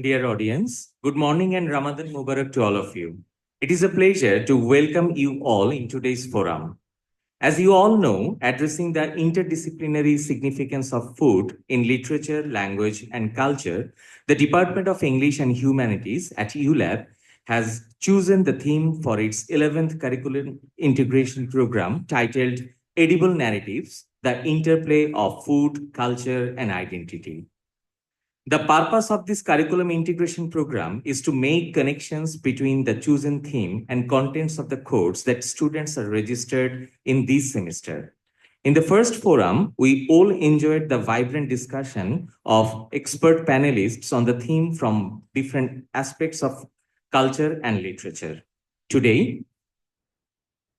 Dear audience, good morning and Ramadan Mubarak to all of you. It is a pleasure to welcome you all in today's forum. As you all know, addressing the interdisciplinary significance of food in literature, language, and culture, the Department of English and Humanities at ULab has chosen the theme for its 11th curriculum integration program titled Edible Narratives: The Interplay of Food, Culture, and Identity. The purpose of this curriculum integration program is to make connections between the chosen theme and contents of the course that students are registered in this semester. In the first forum, we all enjoyed the vibrant discussion of expert panelists on the theme from different aspects of culture and literature. Today,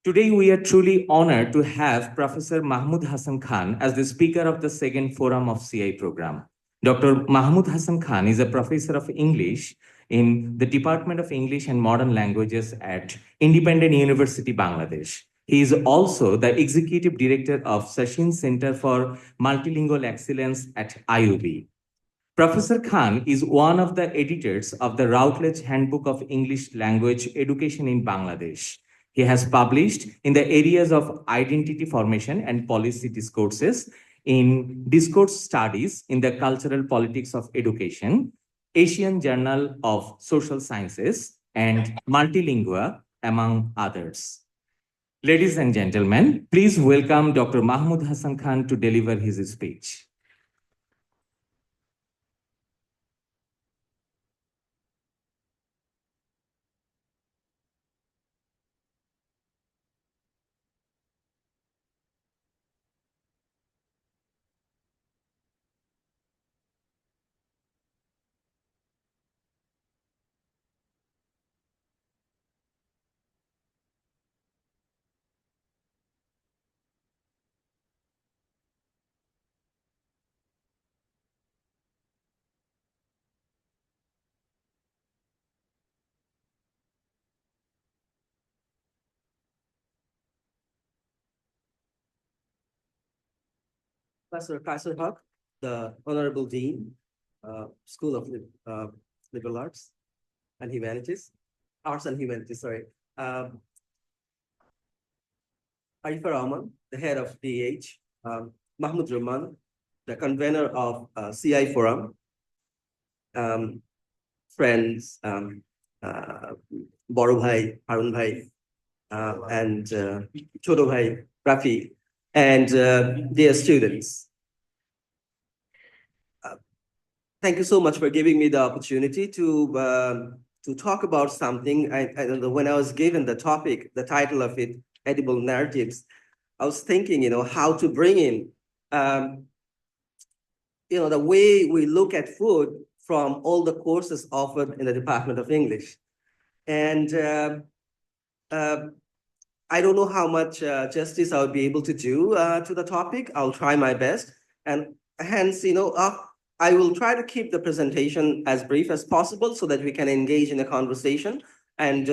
Today, we are truly honored to have Professor Mahmud Hasan Khan as the speaker of the second forum of CI program. Dr. Mahmud Hasan Khan is a professor of English in the Department of English and Modern Languages at Independent University, Bangladesh. He is also the executive director of Sasheen Center for Multilingual Excellence at IUB. Professor Khan is one of the editors of the Routledge Handbook of English Language Education in Bangladesh. He has published in the areas of identity formation and policy discourses, in discourse studies in the cultural politics of education, Asian Journal of Social Sciences, and Multilingual, among others. Ladies and gentlemen, please welcome Dr. Mahmud Hasan Khan to deliver his speech. Professor Kaiser, the Honorable Dean, School of Liberal Arts and Humanities, Arts and Humanities, sorry. Arifah Rahman, the head of DH, Mahmud Rahman, the convener of CI Forum, friends, Boro Bhai, Harun Bhai, and Chodo Bhai, Rafi, and dear students. Thank you so much for giving me the opportunity to talk about something. When I was given the topic, the title of it, Edible Narratives, I was thinking, how to bring in, the way we look at food from all the courses offered in the Department of English. And I don't know how much justice I'll be able to do to the topic. I'll try my best. And hence, I will try to keep the presentation as brief as possible so that we can engage in a conversation. And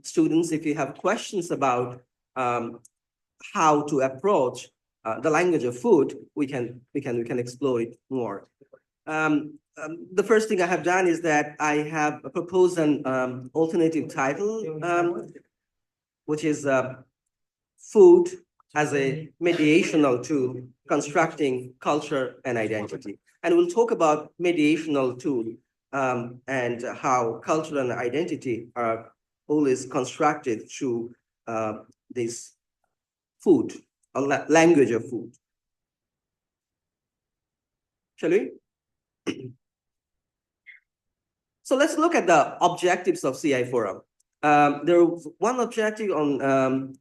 students, if you have questions about how to approach the language of food, we can explore it more. The first thing I have done is that I have proposed an alternative title, which is food as a mediational tool, constructing culture and identity. And we'll talk about mediational tool and how culture and identity are always constructed through this food, a language of food. Shall we? So let's look at the objectives of CI Forum. There was one objective on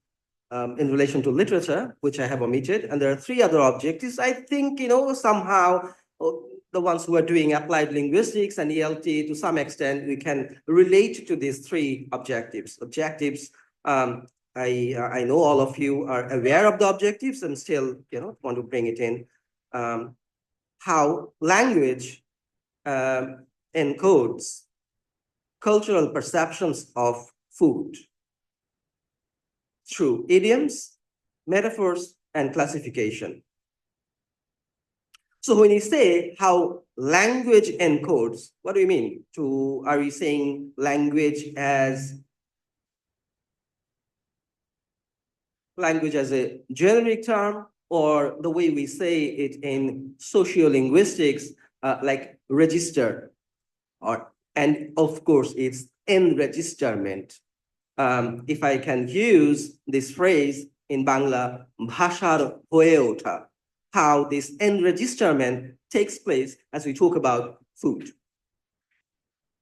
in relation to literature, which I have omitted, and there are three other objectives. I think, somehow the ones who are doing applied linguistics and ELT, to some extent, we can relate to these three objectives. I know all of you are aware of the objectives and still, want to bring it in. How language encodes cultural perceptions of food through idioms, metaphors, and classification. So when you say how language encodes, what do you mean? Are you saying language as a generic term, or the way we say it in sociolinguistics, like register, and of course it's enregisterment. If I can use this phrase in Bangla, bhashar hoye otha, how this enregisterment takes place as we talk about food.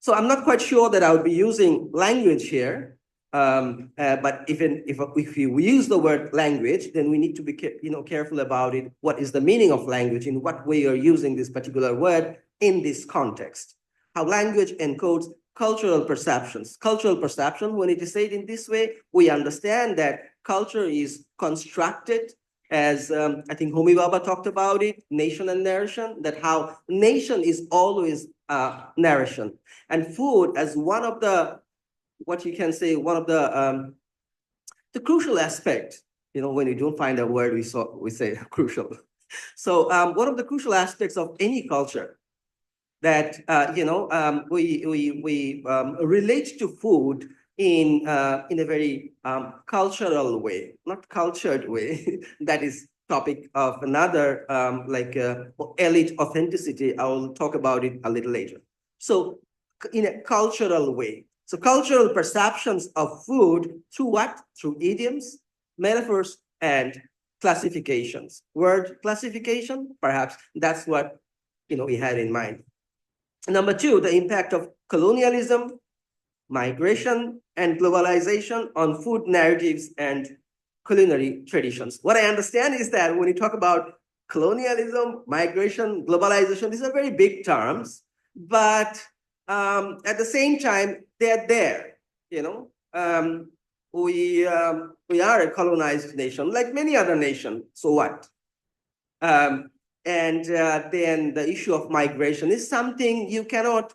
So I'm not quite sure that I would be using language here, but even if we use the word language, then we need to be careful about it. What is the meaning of language? In what way you're using this particular word in this context? How language encodes cultural perceptions. Cultural perception, when it is said in this way, we understand that culture is constructed as I think Homi Baba talked about it, nation and narration, that how nation is always narration. And food as one of the, what you can say, one of the crucial aspect, when we don't find a word, we say crucial. So one of the crucial aspects of any culture that we relate to food in a very cultural way, not cultured way. That is topic of another elite authenticity. I will talk about it a little later. So in a cultural way. So cultural perceptions of food through what? Through idioms, metaphors, and classifications. Word classification, perhaps that's what we had in mind. Number two, the impact of colonialism, migration, and globalization on food narratives and culinary traditions. What I understand is that when you talk about colonialism, migration, globalization, these are very big terms, but at the same time, they're there. We are a colonized nation, like many other nations. So what? And then the issue of migration is something you cannot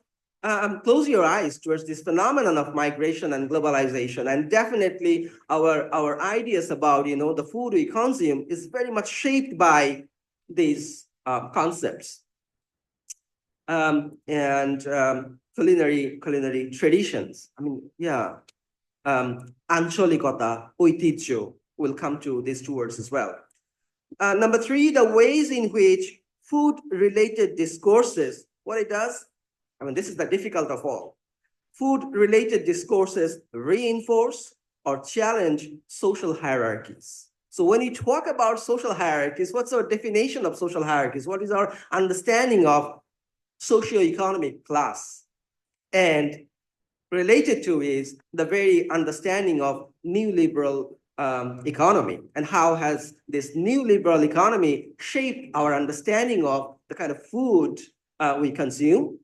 close your eyes towards this phenomenon of migration and globalization. And definitely our ideas about the food we consume is very much shaped by these concepts. And culinary traditions. I mean, yeah. Ancholikota, ঐতিহ্য, we'll come to these two words as well. Number three, the ways in which food-related discourses, what it does, I mean, this is the difficult of all. Food-related discourses reinforce or challenge social hierarchies. So when you talk about social hierarchies, what's our definition of social hierarchies? What is our understanding of socioeconomic class? And related to is the very understanding of neoliberal economy, and how has this neoliberal economy shaped our understanding of the kind of food we consume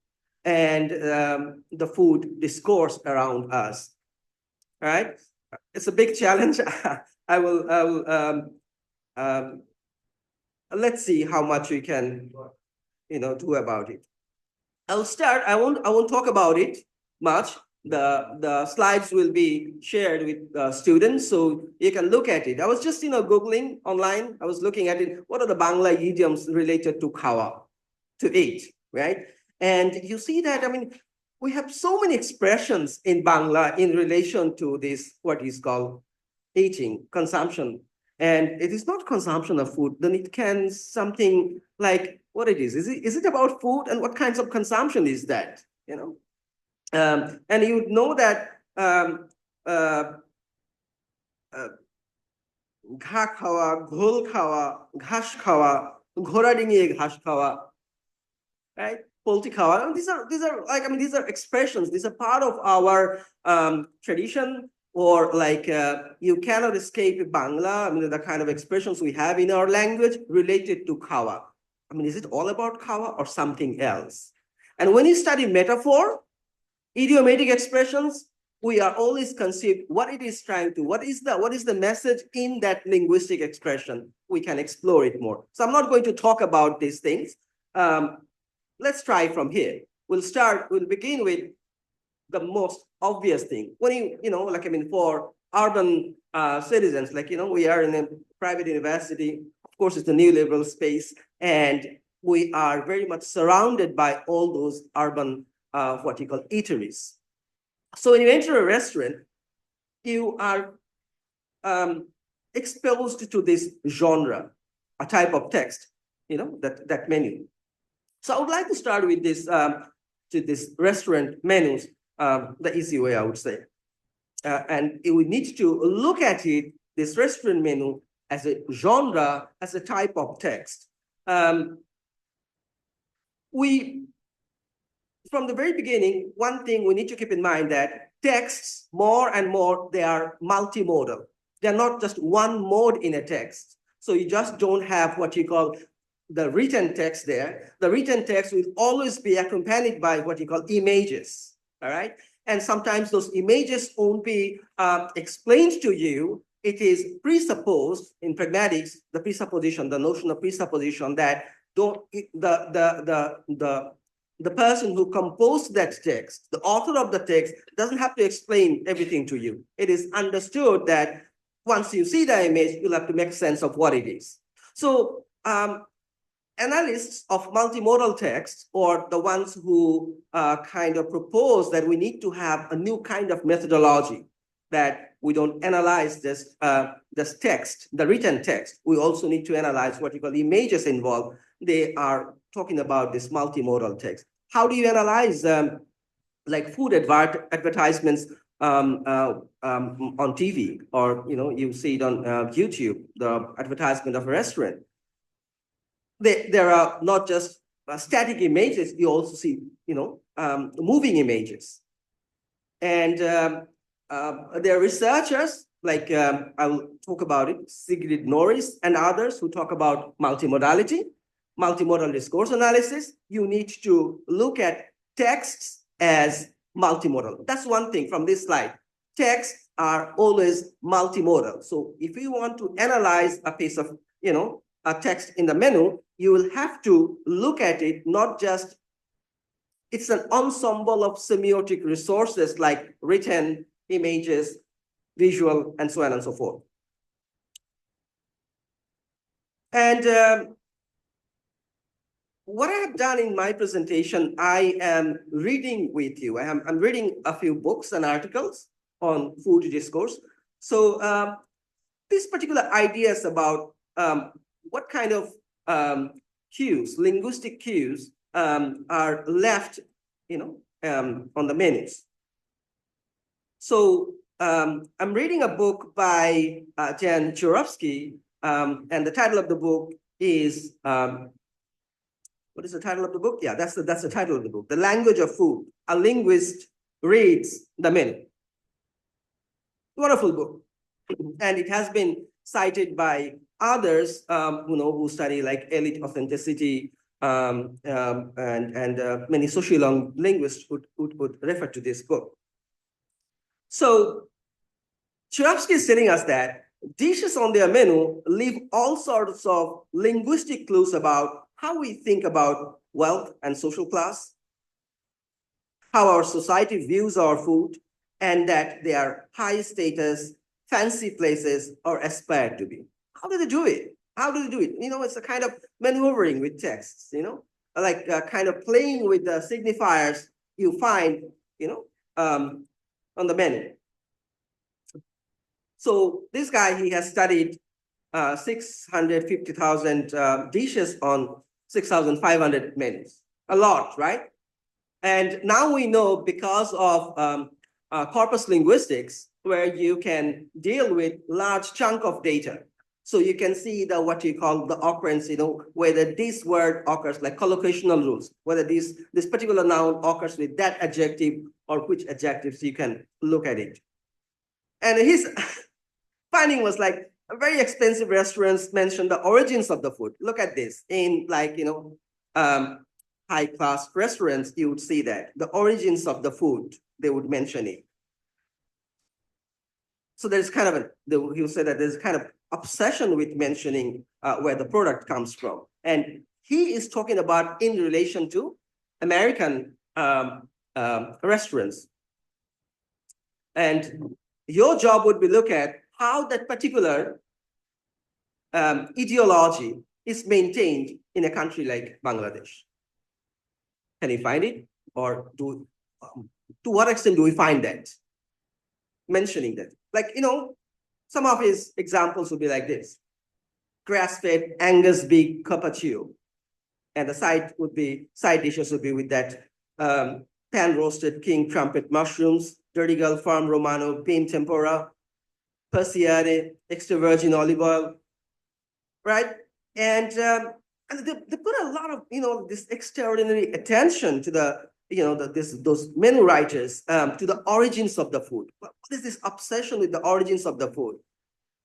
and the food discourse around us. All right, it's a big challenge. I will let's see how much we can do about it. I'll start. I won't talk about it much. The slides will be shared with students, so you can look at it. I was just Googling online. I was looking at it. What are the Bangla idioms related to khawa, to eat, right? And you see that, I mean, we have so many expressions in Bangla in relation to this, what is called eating, consumption. And it is not consumption of food, then it can something like what it is. Is it about food, and what kinds of consumption is that? And you know that ঘা খাওয়া, ঘোল খাওয়া, ঘাস খাওয়া, ঘোড়া ডিঙিয়ে ঘাস খাওয়া, right? Polti খাওয়া. These are like, I mean, these are expressions. These are part of our tradition, or like you cannot escape Bangla. I mean, the kind of expressions we have in our language related to khawa. I mean, is it all about khawa or something else? And when you study metaphor, idiomatic expressions, we are always conceived what it is trying to, what is the message in that linguistic expression. We can explore it more. So I'm not going to talk about these things. Let's try from here. We'll begin with the most obvious thing. When like, I mean, for urban citizens, like, we are in a private university. Of course, it's a neoliberal space, and we are very much surrounded by all those urban, what you call eateries. So when you enter a restaurant, you are exposed to this genre, a type of text, that menu. So I would like to start with this restaurant menus, the easy way I would say. And we need to look at it, this restaurant menu, as a genre, as a type of text. From the very beginning, one thing we need to keep in mind that texts, more and more, they are multimodal. They're not just one mode in a text. So you just don't have what you call the written text there. The written text will always be accompanied by what you call images, all right? And sometimes those images won't be explained to you. It is presupposed in pragmatics, the presupposition, the notion of presupposition that the person who composed that text, the author of the text, doesn't have to explain everything to you. It is understood that once you see the image, you'll have to make sense of what it is. So analysts of multimodal text, or the ones who kind of propose that we need to have a new kind of methodology, that we don't analyze this text, the written text. We also need to analyze what you call images involved. They are talking about this multimodal text. How do you analyze like food advertisements on TV, or you see it on YouTube, the advertisement of a restaurant? There are not just static images, you also see moving images. And there are researchers like I will talk about it, Sigrid Norris and others, who talk about multimodality, multimodal discourse analysis. You need to look at texts as multimodal. That's one thing from this slide. Texts are always multimodal. So if you want to analyze a piece of a text in the menu, you will have to look at it not just, it's an ensemble of semiotic resources like written, images, visual, and so on and so forth. And what I have done in my presentation, I am reading with you. I'm reading a few books and articles on food discourse. So these particular ideas about what kind of cues, linguistic cues, are left, on the menus. So I'm reading a book by Jan Jurovsky, and the title of the book is, what is the title of the book? Yeah, that's the title of the book, The Language of Food. A Linguist Reads the Menu. Wonderful book. And it has been cited by others who study like elite authenticity, and many sociolinguists would refer to this book. So Jurovsky is telling us that dishes on their menu leave all sorts of linguistic clues about how we think about wealth and social class, how our society views our food, and that they are high status, fancy places, or aspire to be. How do they do it? How do they do it? It's a kind of maneuvering with texts, like kind of playing with the signifiers you find, on the menu. So this guy, he has studied 650,000 dishes on 6,500 menus. A lot, right? And now we know, because of corpus linguistics, where you can deal with large chunk of data. So you can see what you call the occurrence, whether this word occurs, like collocational rules, whether this particular noun occurs with that adjective or which adjectives, you can look at it. And his finding was like, very expensive restaurants mention the origins of the food. Look at this. In high-class restaurants, you would see that the origins of the food, they would mention it. So there's kind of he would say that there's kind of obsession with mentioning where the product comes from. And he is talking about in relation to American restaurants. And your job would be look at how that particular ideology, is maintained in a country like Bangladesh? Can you find it? Or to what extent do we find that? Mentioning that. Like, some of his examples would be like this. Grass-fed Angus beef carpaccio. And the side dishes would be with that pan-roasted king trumpet mushrooms, Dirty Girl Farm Romano bean tempura, Persiane, extra virgin olive oil, right? And they put a lot of, this extraordinary attention to those menu writers, to the origins of the food. What is this obsession with the origins of the food?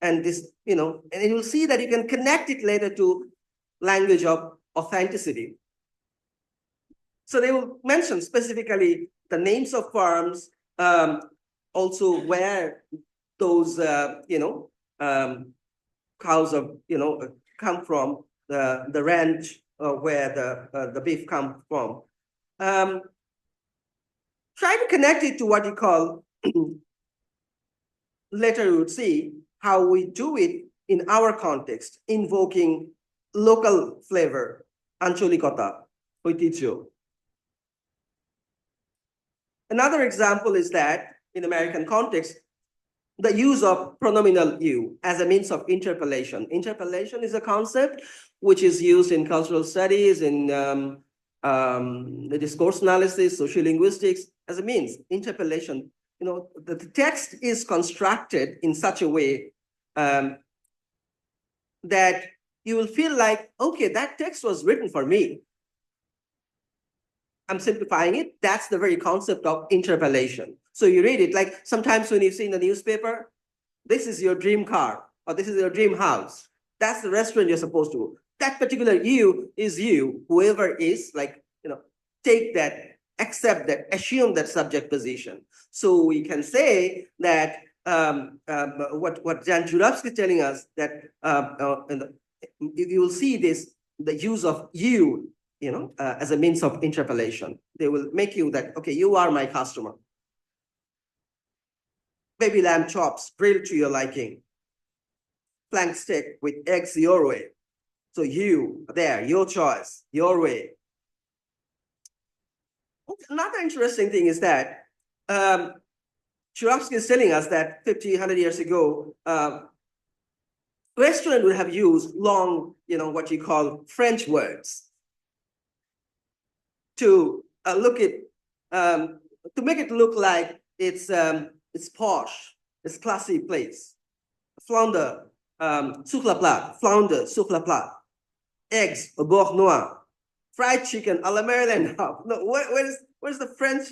And this, and you'll see that you can connect it later to language of authenticity. So they will mention specifically the names of farms, also where those, cows of, come from, the ranch where the beef come from. Try to connect it to what you call, later you would see how we do it in our context, invoking local flavor, ancholikota, oiticho. Another example is that in American context, the use of pronominal you as a means of interpellation. Interpellation is a concept which is used in cultural studies, in the discourse analysis, sociolinguistics, as a means. Interpellation, the text is constructed in such a way that you will feel like, okay, that text was written for me. I'm simplifying it. That's the very concept of interpellation. So you read it, like sometimes when you see in the newspaper, this is your dream car, or this is your dream house. That's the restaurant you're supposed to go. That particular you is you, whoever is, like, take that, accept that, assume that subject position. So we can say that what Jan Juravsky is telling us, that you will see this, the use of you, as a means of interpellation. They will make you that, okay, you are my customer. Baby lamb chops, grilled to your liking. Flank steak with eggs your way. So you, there, your choice, your way. Another interesting thing is that Juravsky is telling us that 50, 100 years ago, restaurant would have used long, what you call French words to look at, to make it look like it's posh, it's classy place. Flounder, sucre la plat, flounder, sucre la plat, eggs, beurre noir, fried chicken, a la Maryland. No, where's the French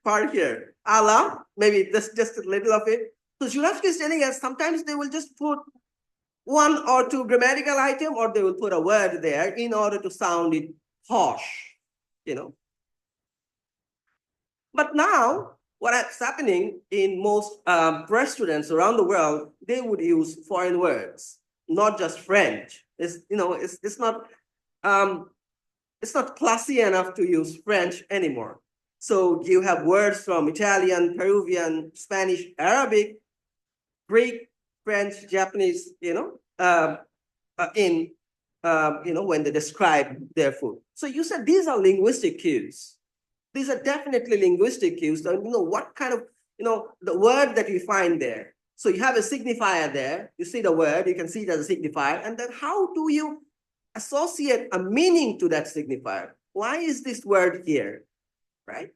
part here? A la, maybe just a little of it. So Juravsky is telling us sometimes they will just put one or two grammatical item, or they will put a word there in order to sound it posh, But now, what's happening in most restaurants around the world, they would use foreign words, not just French. It's not classy enough to use French anymore. So you have words from Italian, Peruvian, Spanish, Arabic, Greek, French, Japanese, when they describe their food. So you said these are linguistic cues. These are definitely linguistic cues. What kind of, the word that you find there. So you have a signifier there. You see the word, you can see it as a signifier. And then how do you associate a meaning to that signifier? Why is this word here, right?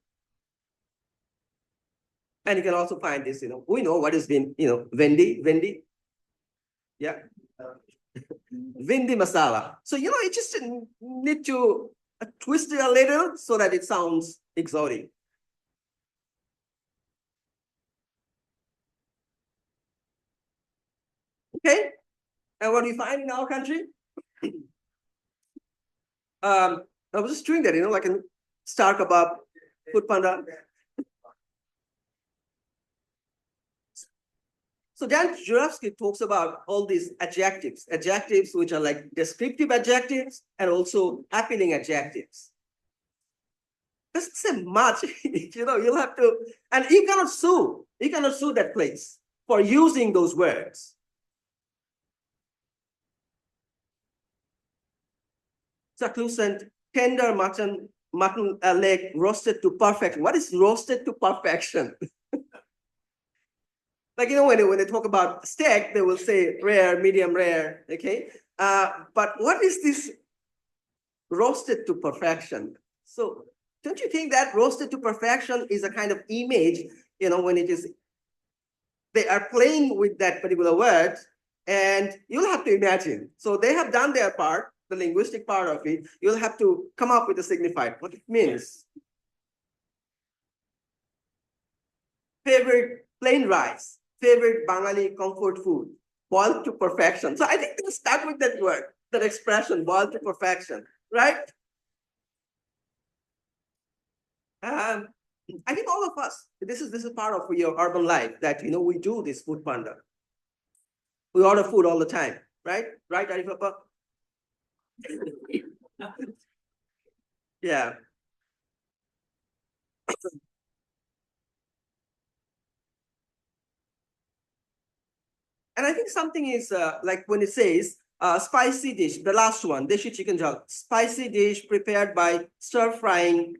And you can also find this, we know what has been, Vendi. Yeah. Vindi masala. So, you just need to twist it a little so that it sounds exotic. Okay. And what we find in our country, I was just doing that, like in Star Kebab, Food Panda. So Dan Juravsky talks about all these adjectives which are like descriptive adjectives and also appealing adjectives. Doesn't say much, you'll have to, and you cannot sue that place for using those words. succulent, tender mutton leg roasted to perfection. What is roasted to perfection? Like, when they talk about steak, they will say rare, medium rare, okay? But what is this roasted to perfection? So don't you think that roasted to perfection is a kind of image, when it is, they are playing with that particular word, and you'll have to imagine. So they have done their part, the linguistic part of it. You'll have to come up with a signified, what it means. Favorite plain rice, favorite Bengali comfort food, boiled to perfection. So I think they'll start with that word, that expression, boiled to perfection, right? I think all of us, this is part of your urban life, that we do this food panda. We order food all the time, right? Right, Arif Papa? Yeah. And I think something is like when it says spicy dish, the last one, deshi chicken jal, spicy dish prepared by stir frying.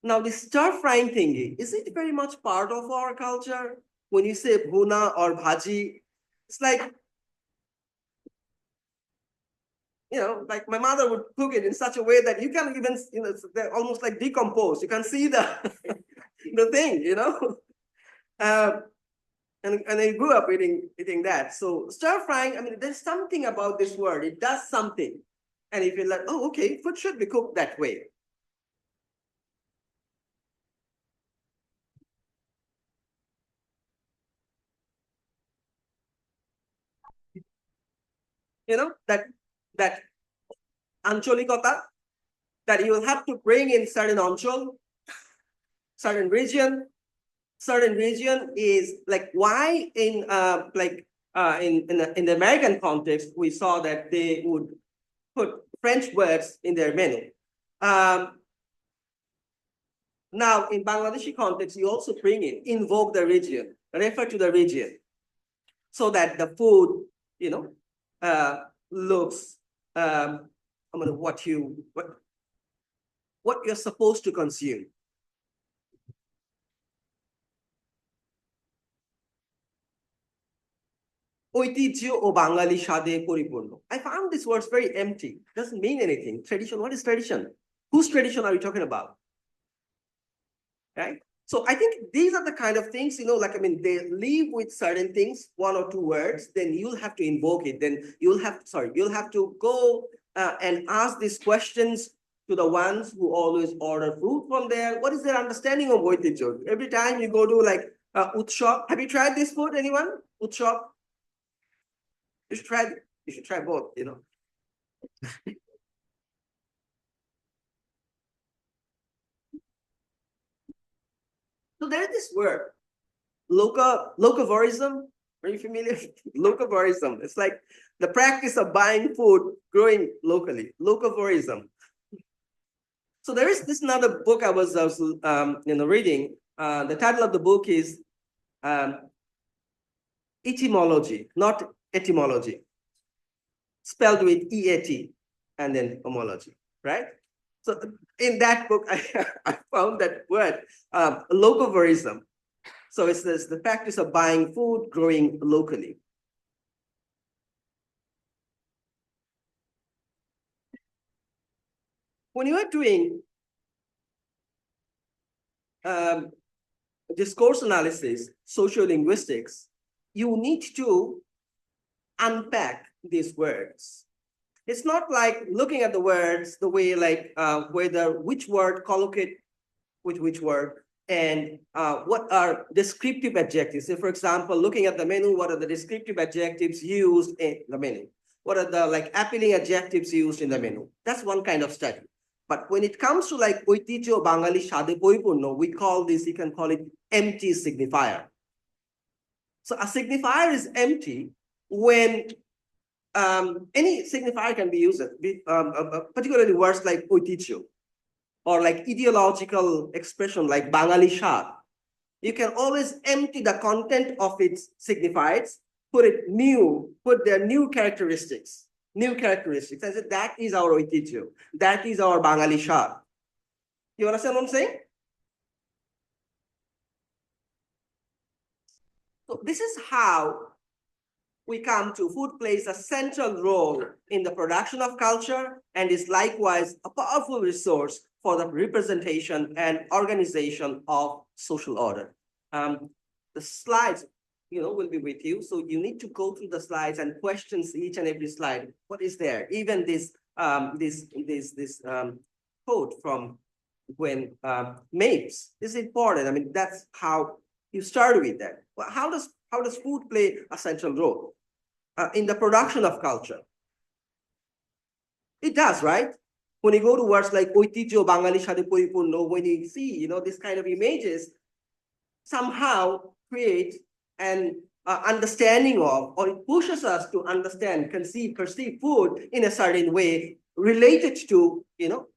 Now, this stir frying thingy, is it very much part of our culture? When you say bhuna or bhaji, it's like, like my mother would cook it in such a way that you can't even, they're almost like decomposed. You can see the the thing, and I grew up eating that. So stir frying, I mean, there's something about this word. It does something. And if you're like, oh, okay, food should be cooked that way. That ancholikota, that you will have to bring in certain anchol, certain region. Certain region is like, why in in the American context, we saw that they would put French words in their menu. Now, in Bangladeshi context, you also bring in, invoke the region, refer to the region, so that the food, looks, what you're supposed to consume. ঐতিহ্য ও বাঙালি স্বাদে পরিপূর্ণ. I found this words very empty. Doesn't mean anything. Tradition, what is tradition? Whose tradition are we talking about? Right? So I think these are the kind of things, like, I mean, they live with certain things, one or two words, then you'll have to invoke it. Then you'll have to go and ask these questions to the ones who always order food from there. What is their understanding of ঐতিহ্য? Every time you go to like Utshop, have you tried this food, anyone? Utshop? You should try both, So there is this word, locavorism. Are you familiar? Locavorism. It's like the practice of buying food growing locally. Locavorism. So there is this another book I was reading. The title of the book is etymology, not etymology, spelled with EAT and then homology, right? So in that book, I found that word, locavorism. So it's the practice of buying food growing locally. When you are doing discourse analysis, sociolinguistics, you need to unpack these words. It's not like looking at the words the way like which word collocate with which word, and what are descriptive adjectives. So for example, looking at the menu, what are the descriptive adjectives used in the menu? What are the like appealing adjectives used in the menu? That's one kind of study. But when it comes to like ঐতিহ্য বাঙালি স্বাদে পরিপূর্ণ, we call this, you can call it empty signifier. So a signifier is empty when any signifier can be used, particularly words like ঐতিহ্য, or like ideological expression like Bangali Shad. You can always empty the content of its signifiers, put their new characteristics, new characteristics. I said, that is our ঐতিহ্য. That is our Bangali স্বাদ. You understand what I'm saying? So this is how we come to food plays a central role in the production of culture and is likewise a powerful resource for the representation and organization of social order. The slides, will be with you. So you need to go through the slides and questions each and every slide. What is there? Even this quote from when Mapes is important. I mean, that's how you start with that. Well, how does food play a central role in the production of culture? It does, right? When you go to words like ঐতিহ্য বাঙালির সাথে পরিপূর্ণ, when you see, this kind of images, somehow create an understanding of, or it pushes us to understand, perceive food in a certain way related to,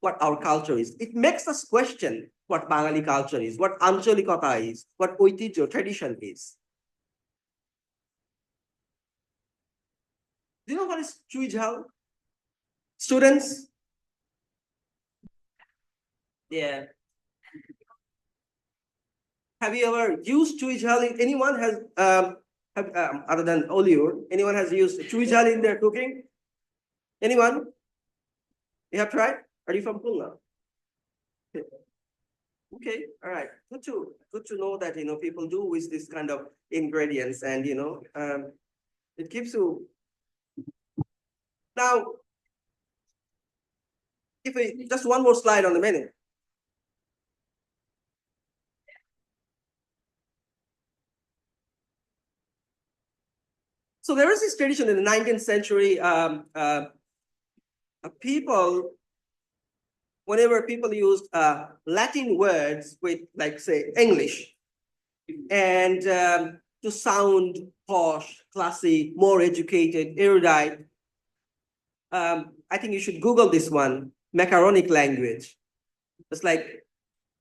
what our culture is. It makes us question what Bangali culture is, what Ancholikota is, what ঐতিহ্য, tradition is. Do you know what is Chuijal? Students? Yeah. Have you ever used Chuijal? Anyone has, other than Oliver, anyone has used Chuijal in their cooking? Anyone? You have tried? Are you from Pulna? Okay, all right. Good to know that people do with this kind of ingredients, and it keeps you. Now, if we just one more slide on the menu. So there was this tradition in the 19th century. People, whenever people used Latin words with, like, say, English, and to sound posh, classy, more educated, erudite, I think you should Google this one, macaronic language. It's like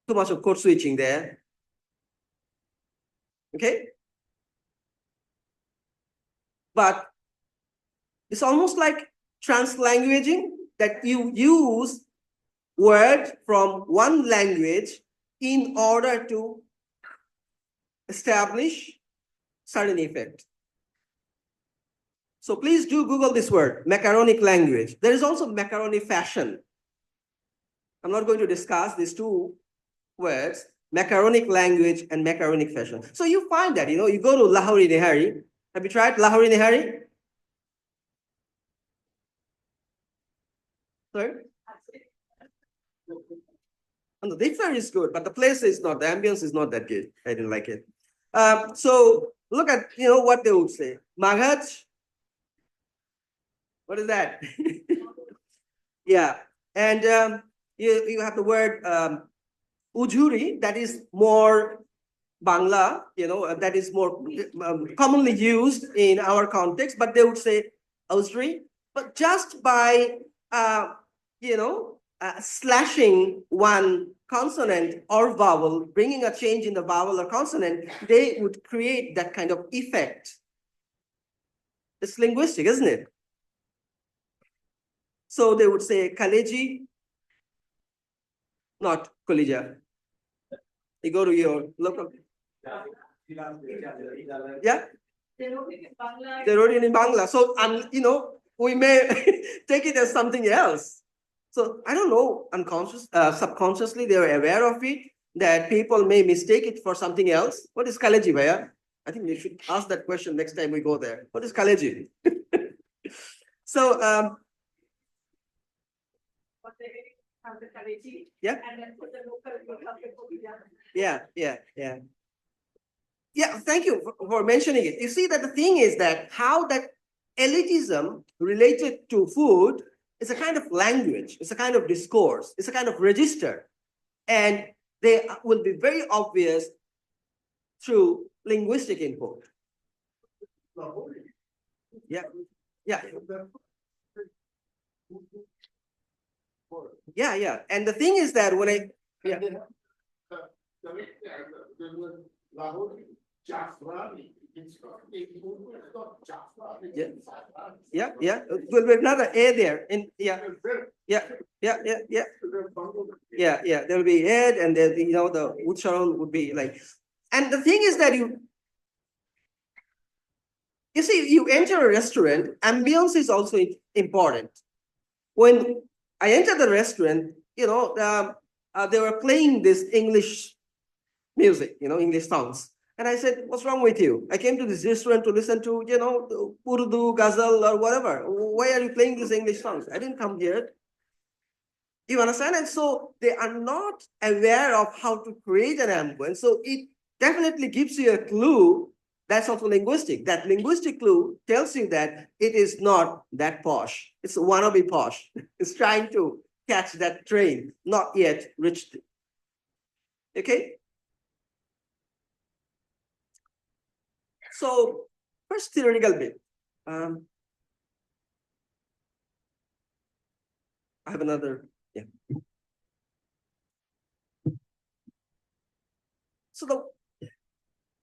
too much of code switching there. Okay? But it's almost like translanguaging, that you use words from one language in order to establish certain effect. So please do Google this word, macaronic language. There is also macaroni fashion. I'm not going to discuss these two words, macaronic language and macaronic fashion. So you find that, you go to Lahori Nehari. Have you tried Lahori Nehari? Sorry? And the iftar is good, but the place is not, the ambience is not that good. I didn't like it. So look at, what they would say. Maghaj. What is that? Yeah. And you have the word ujuri, that is more Bangla, that is more commonly used in our context, but they would say ujri. But just by, slashing one consonant or vowel, bringing a change in the vowel or consonant, they would create that kind of effect. It's linguistic, isn't it? So they would say kaleji, not kolija. You go to your local. Yeah? They wrote it in Bangla. So, we may take it as something else. So I don't know, subconsciously they are aware of it, that people may mistake it for something else. What is kaleji, Bhaiya? I think you should ask that question next time we go there. What is kaleji? So, yeah. Yeah, thank you for mentioning it. You see that the thing is that how that elitism related to food is a kind of language, it's a kind of discourse, it's a kind of register. And they will be very obvious through linguistic input. Yeah. Yeah. And the thing is that when Yeah. Will be another A there. Yeah. There will be ed, and then the ucharan would be like. And the thing is that you see, you enter a restaurant, ambience is also important. When I entered the restaurant, they were playing this English music, English songs. And I said, what's wrong with you? I came to this restaurant to listen to, Urdu, Ghazal, or whatever. Why are you playing these English songs? I didn't come here. You understand? And so they are not aware of how to create an ambience. So it definitely gives you a clue. That's also linguistic. That linguistic clue tells you that it is not that posh. It's a wannabe posh. It's trying to catch that train, not yet reached it. Okay? So first theoretical bit. I have another, yeah. So the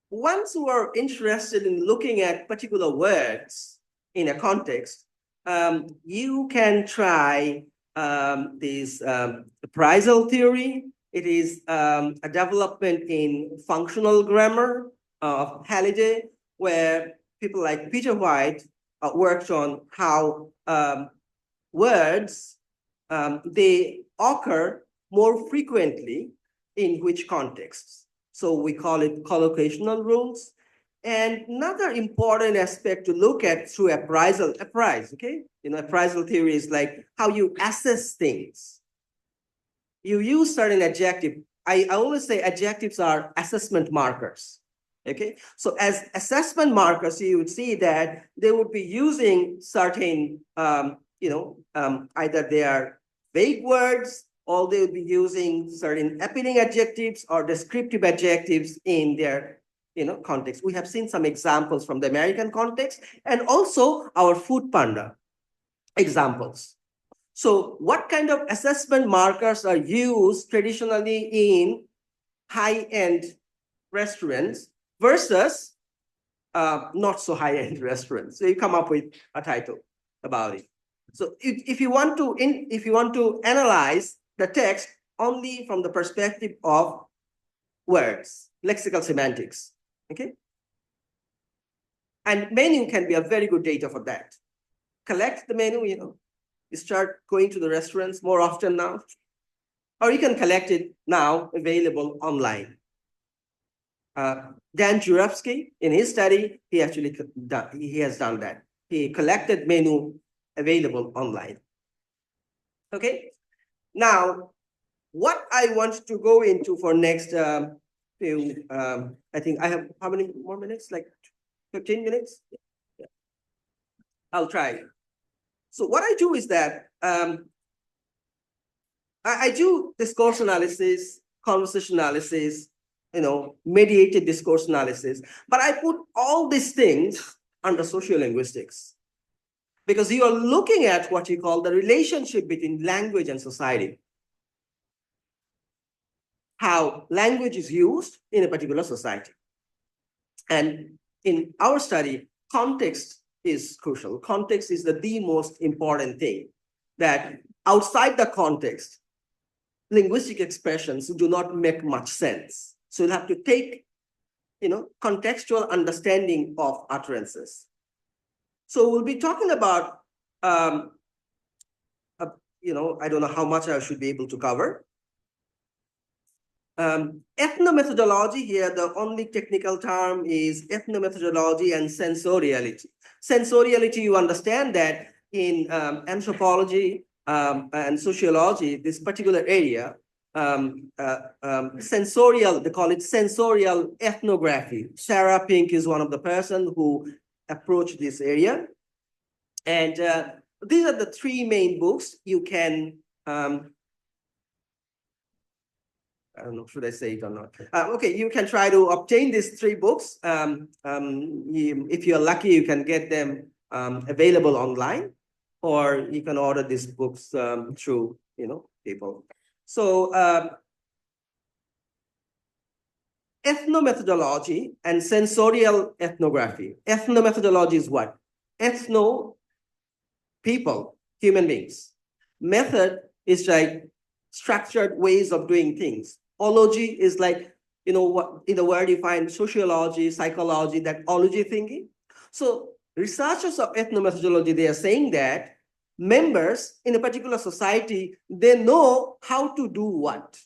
ones who are interested in looking at particular words in a context, you can try this appraisal theory. It is a development in functional grammar of Halliday, where people like Peter White worked on how words they occur more frequently in which contexts. So we call it collocational rules. And another important aspect to look at through appraisal, okay? Appraisal theory is like how you assess things. You use certain adjective. I always say adjectives are assessment markers. Okay, so as assessment markers, you would see that they would be using certain, either they are vague words, or they would be using certain appealing adjectives or descriptive adjectives in their context. We have seen some examples from the American context and also our food panda examples. So what kind of assessment markers are used traditionally in high-end restaurants versus not so high-end restaurants? So you come up with a title about it. So if you want to analyze the text only from the perspective of words, lexical semantics, okay? And menu can be a very good data for that. Collect the menu, you start going to the restaurants more often now, or you can collect it now available online. Dan Jurevsky, in his study, he has done that. He collected menu available online. Okay. Now, what I want to go into for next few, I think I have how many more minutes? Like 15 minutes? Yeah. I'll try. So what I do is that I do discourse analysis, conversation analysis, mediated discourse analysis, but I put all these things under sociolinguistics because you are looking at what you call the relationship between language and society. How language is used in a particular society. And in our study, context is crucial. Context is the most important thing, that outside the context, linguistic expressions do not make much sense. So you have to take, contextual understanding of utterances. So we'll be talking about, I don't know how much I should be able to cover. Ethnomethodology here, the only technical term is ethnomethodology and sensoriality. Sensoriality, you understand that in anthropology and sociology, this particular area, sensorial, they call it sensorial ethnography. Sarah Pink is one of the person who approached this area. And these are the three main books you can I don't know, should I say it or not? Okay, you can try to obtain these three books. If you're lucky, you can get them available online, or you can order these books through, people. So ethnomethodology and sensorial ethnography. Ethnomethodology is what? Ethno, people, human beings. Method is like structured ways of doing things. Ology is like, what in the word you find sociology, psychology, that ology thinking. So researchers of ethnomethodology, they are saying that members in a particular society, they know how to do what.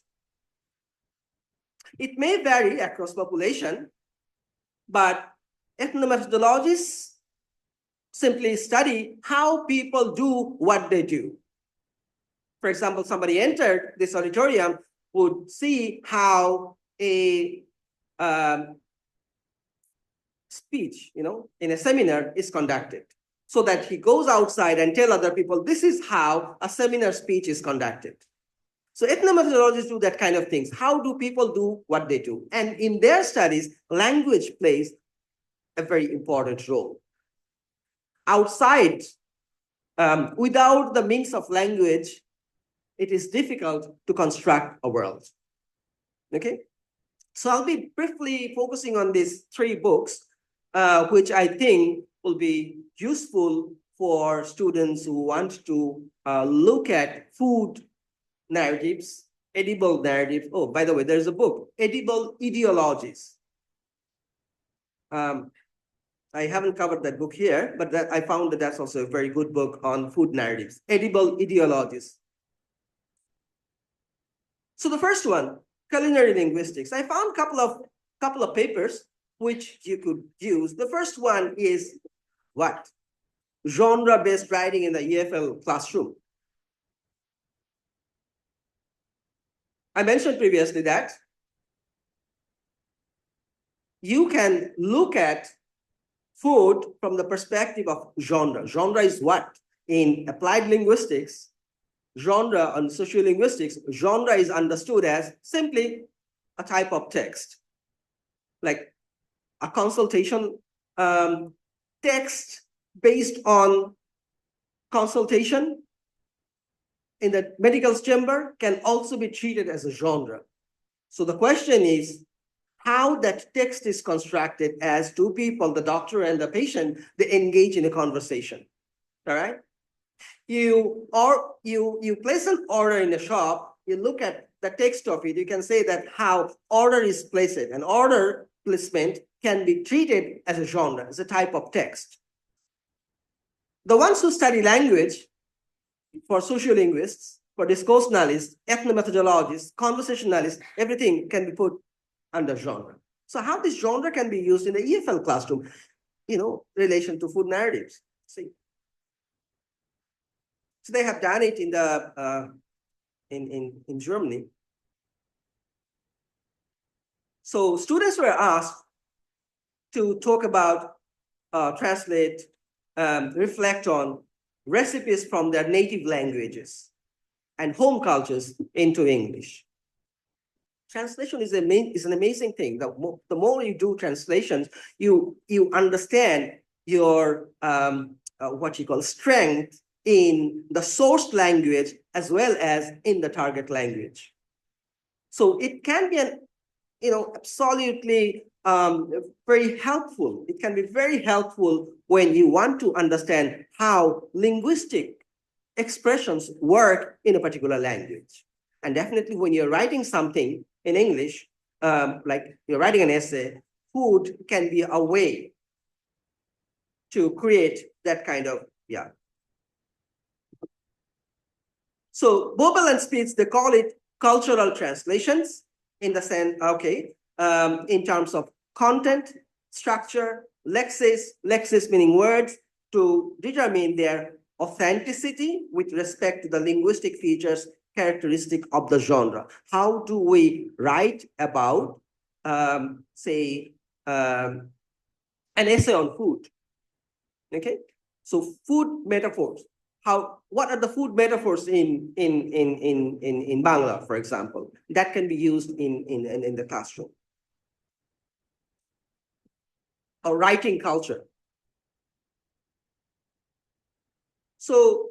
It may vary across population, but ethnomethodologists simply study how people do what they do. For example, somebody entered this auditorium would see how a speech, in a seminar is conducted, so that he goes outside and tell other people, this is how a seminar speech is conducted. So ethnomethodologists do that kind of things. How do people do what they do? And in their studies, language plays a very important role. Outside, without the means of language, it is difficult to construct a world. Okay? So I'll be briefly focusing on these 3 books, which I think will be useful for students who want to look at food narratives, edible narratives. Oh, by the way, there's a book, Edible Ideologies. I haven't covered that book here, but I found that that's also a very good book on food narratives, Edible Ideologies. So the first one, culinary linguistics. I found a couple of papers which you could use. The first one is what? Genre-based writing in the EFL classroom. I mentioned previously that you can look at food from the perspective of genre. Genre is what? In applied linguistics, genre and sociolinguistics, genre is understood as simply a type of text, like a consultation text based on consultation in the medical chamber can also be treated as a genre. So the question is how that text is constructed as 2 people, the doctor and the patient, they engage in a conversation. All right? You place an order in a shop, you look at the text of it, you can say that how order is placed. An order placement can be treated as a genre, as a type of text. The ones who study language, for sociolinguists, for discourse analysts, ethnomethodologists, conversationalists, everything can be put under genre. So how this genre can be used in the EFL classroom, relation to food narratives. See. So they have done it in the in Germany. So students were asked to talk about, translate, reflect on recipes from their native languages and home cultures into English. Translation is an amazing thing. The more you do translations, you understand your what you call strength in the source language as well as in the target language. So it can be absolutely very helpful. It can be very helpful when you want to understand how linguistic expressions work in a particular language. And definitely when you're writing something in English, like you're writing an essay, food can be a way to create that kind of, yeah. So Bobel and Spitz, they call it cultural translations in the sense, okay, in terms of content, structure, lexis meaning words, to determine their authenticity with respect to the linguistic features characteristic of the genre. How do we write about, say, an essay on food? Okay, so food metaphors. What are the food metaphors in Bangla, for example? That can be used in the classroom. Or writing culture. So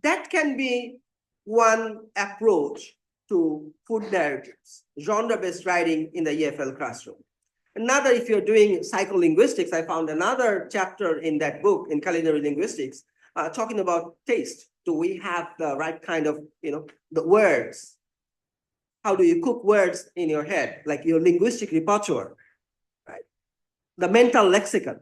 that can be one approach to food narratives, genre-based writing in the EFL classroom. Another, if you're doing psycholinguistics, I found another chapter in that book in culinary linguistics talking about taste. Do we have the right kind of, the words? How do you cook words in your head, like your linguistic repertoire, right? The mental lexicon.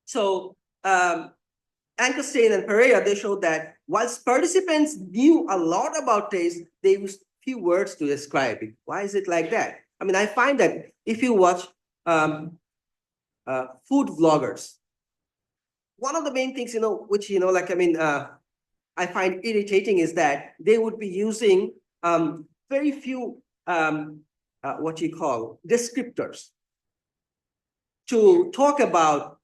So Ankerstein and Pereira, they showed that whilst participants knew a lot about taste, they used few words to describe it. Why is it like that? I mean, I find that if you watch food vloggers, one of the main things, which, I find irritating is that they would be using very few, what you call, descriptors to talk about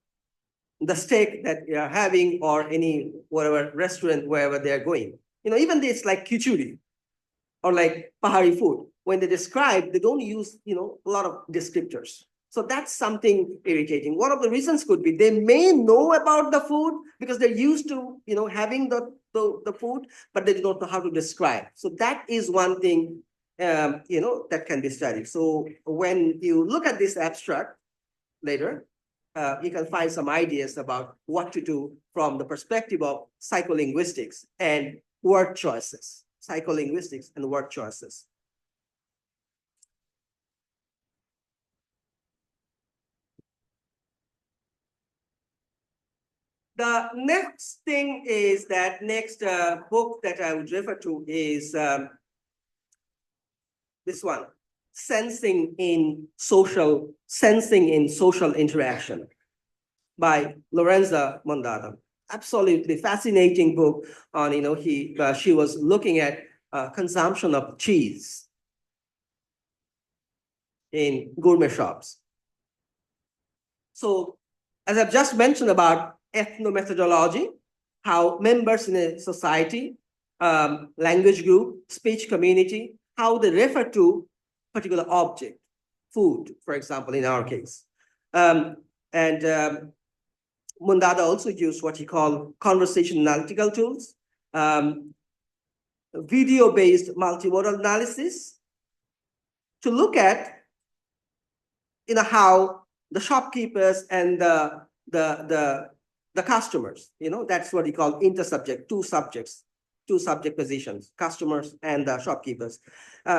the steak that you're having or any whatever restaurant, wherever they're going. Even this like khichuri or like Pahari food, when they describe, they don't use, a lot of descriptors. So that's something irritating. One of the reasons could be they may know about the food because they're used to, having the food, but they don't know how to describe. So that is one thing, that can be studied. So when you look at this abstract later, you can find some ideas about what to do from the perspective of psycholinguistics and word choices, psycholinguistics and word choices. The next thing is that next book that I would refer to is this one, Sensing in Social Interaction by Lorenza Mondada. Absolutely fascinating book on, she was looking at consumption of cheese in gourmet shops. So as I've just mentioned about ethnomethodology, how members in a society, language group, speech community, how they refer to particular object, food, for example, in our case. Mondada also used what he called conversation analytical tools, video-based multimodal analysis to look at, how the shopkeepers and the customers, that's what he called intersubject, two subject positions, customers and the shopkeepers,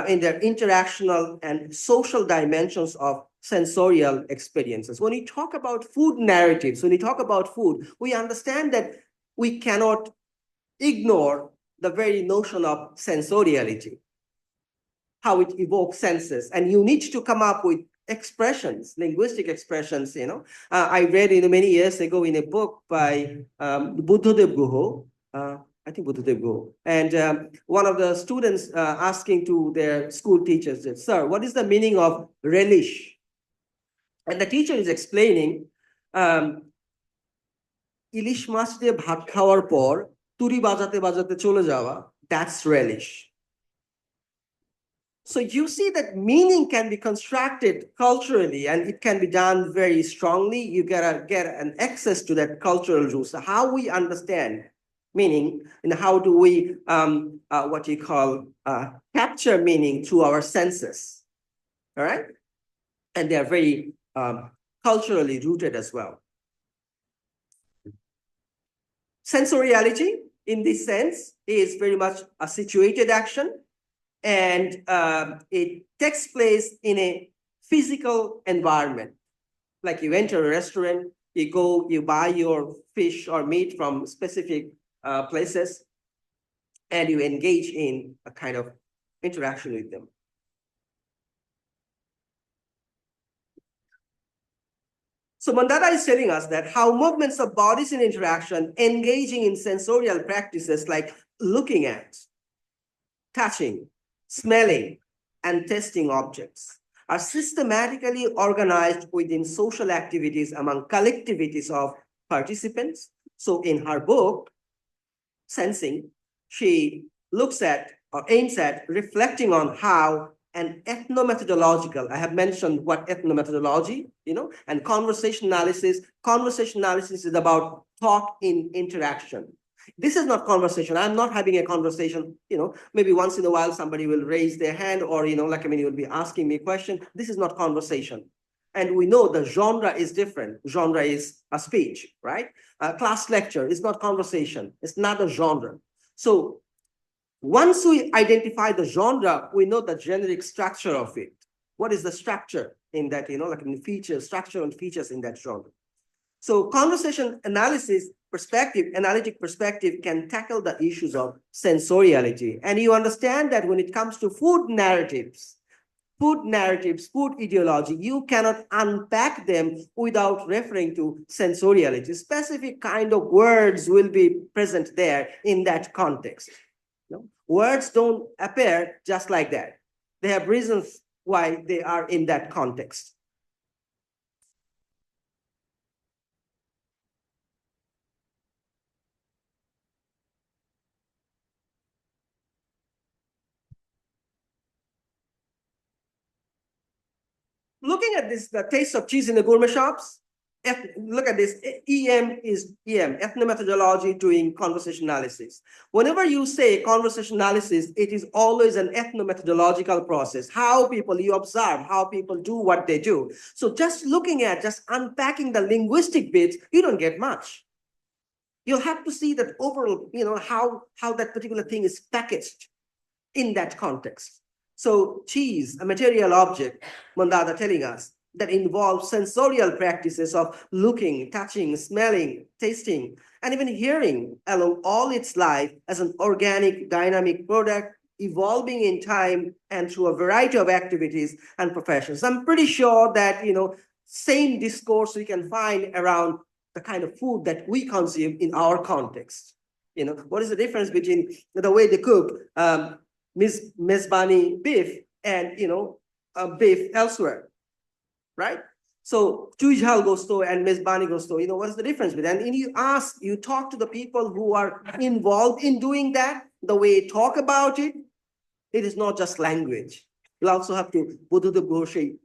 in their interactional and social dimensions of sensorial experiences. When we talk about food narratives, when we talk about food, we understand that we cannot ignore the very notion of sensoriality, how it evokes senses, and you need to come up with expressions, linguistic expressions. I read many years ago in a book by Buddhadev Guho, I think Buddhadev Guho, and one of the students asking to their school teachers, "Sir, what is the meaning of relish?" And the teacher is explaining, ইলিশ মাছ দিয়ে ভাত খাওয়ার পর তুরি বাজাতে বাজাতে চলে যাওয়া, that's relish. So you see that meaning can be constructed culturally and it can be done very strongly. You gotta get an access to that cultural rules. So how we understand meaning and how do we, what you call, capture meaning through our senses, all right? And they are very culturally rooted as well. Sensoriality, in this sense, is very much a situated action. And it takes place in a physical environment. Like you enter a restaurant, you buy your fish or meat from specific places, and you engage in a kind of interaction with them. So Mondada is telling us that how movements of bodies in interaction, engaging in sensorial practices like looking at, touching, smelling, and testing objects are systematically organized within social activities among collectivities of participants. So in her book, Sensing, she looks at or aims at reflecting on how an ethnomethodological, I have mentioned what ethnomethodology, and conversation analysis. Conversation analysis is about thought in interaction. This is not conversation. I'm not having a conversation. Maybe once in a while somebody will raise their hand, or you'll be asking me a question. This is not conversation. And we know the genre is different. Genre is a speech, right? A class lecture is not conversation. It's not a genre. So once we identify the genre, we know the generic structure of it. What is the structure in that, features, structural features in that genre? So conversation analysis perspective, analytic perspective can tackle the issues of sensoriality. And you understand that when it comes to food narratives, food ideology, you cannot unpack them without referring to sensoriality. Specific kind of words will be present there in that context. Words don't appear just like that. They have reasons why they are in that context. Looking at this, the taste of cheese in the gourmet shops, look at this, EM is EM, ethnomethodology doing conversation analysis. Whenever you say conversation analysis, it is always an ethnomethodological process. How people, you observe how people do what they do. So just looking at, just unpacking the linguistic bits, you don't get much. You'll have to see that overall, how that particular thing is packaged in that context. So cheese, a material object, Mandada telling us, that involves sensorial practices of looking, touching, smelling, tasting, and even hearing along all its life as an organic, dynamic product evolving in time and through a variety of activities and professions. I'm pretty sure that, same discourse we can find around the kind of food that we consume in our context. What is the difference between the way they cook Mezbani beef and beef elsewhere, right? So Chujhal Gosto and Mezbani Gosto, what is the difference between? And you talk to the people who are involved in doing that, the way you talk about it, it is not just language. You also have to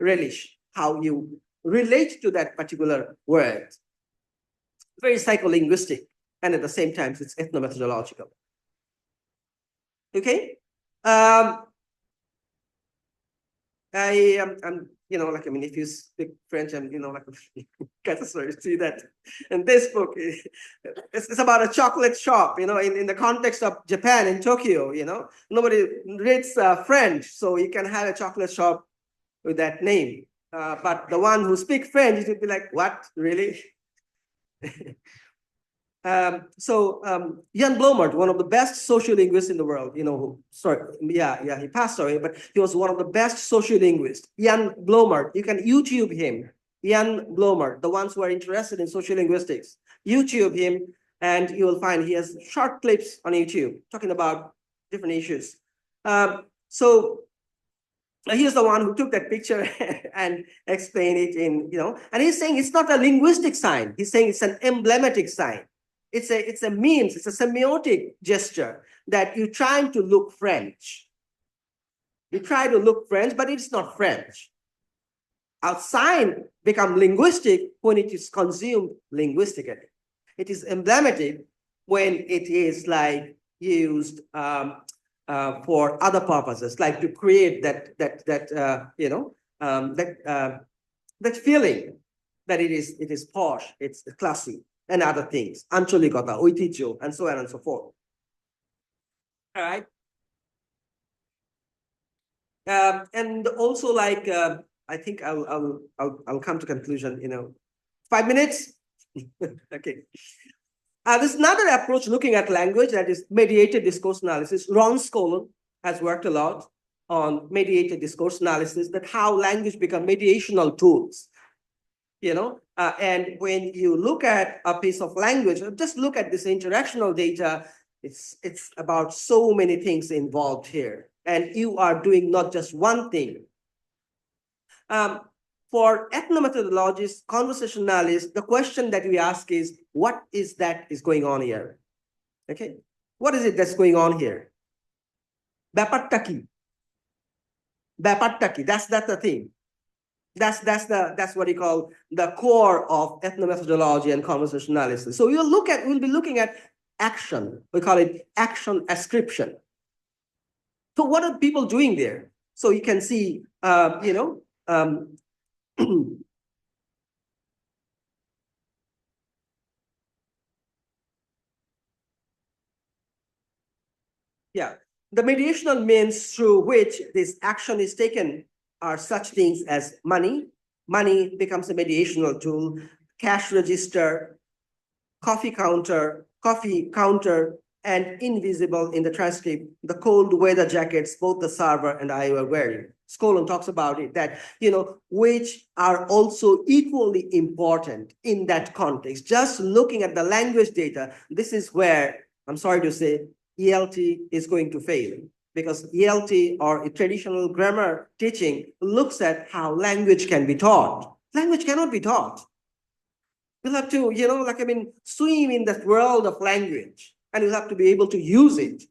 relish how you relate to that particular word. Very psycholinguistic, and at the same time, it's ethnomethodological. Okay. I'm, if you speak French, and sorry, see that in this book, it's about a chocolate shop, in the context of Japan, in Tokyo, nobody reads French, so you can have a chocolate shop with that name. But the one who speaks French, it would be like, what, really? Jan Blomert, one of the best sociolinguists in the world, he passed away, but he was one of the best sociolinguists. Jan Blomert, you can YouTube him. Jan Blomert, the ones who are interested in sociolinguistics, YouTube him, and you will find he has short clips on YouTube talking about different issues. He's the one who took that picture and explained it in, and he's saying it's not a linguistic sign. He's saying it's an emblematic sign. It's a means, it's a semiotic gesture that you're trying to look French. You try to look French, but it's not French. Our sign becomes linguistic when it is consumed linguistically. It is emblematic when it is like used for other purposes, like to create that feeling that it is posh, it's classy, and other things, ancholikota, oiticho, and so on and so forth. All right. And also, like, I think I'll come to conclusion. 5 minutes. Okay. There's another approach looking at language, that is mediated discourse analysis. Ron Scollin has worked a lot on mediated discourse analysis, that how language become mediational tools. And when you look at a piece of language, just look at this interactional data, it's about so many things involved here. And you are doing not just one thing. For ethnomethodologists, conversationalists, the question that we ask is, what is going on here? Okay, what is it that's going on here? Bapattaki. That's the thing. That's what you call the core of ethnomethodology and conversation analysis. So we'll be looking at action. We call it action ascription. So what are people doing there? So you can see, yeah, the mediational means through which this action is taken are such things as money. Money becomes a mediational tool, cash register, coffee counter, and invisible in the transcript, the cold weather jackets both the server and I were wearing. Skolon talks about it, that, which are also equally important in that context. Just looking at the language data, this is where, I'm sorry to say, ELT is going to fail, because ELT, or a traditional grammar teaching, looks at how language can be taught. Language cannot be taught. You'll have to, swim in that world of language, and you'll have to be able to use it.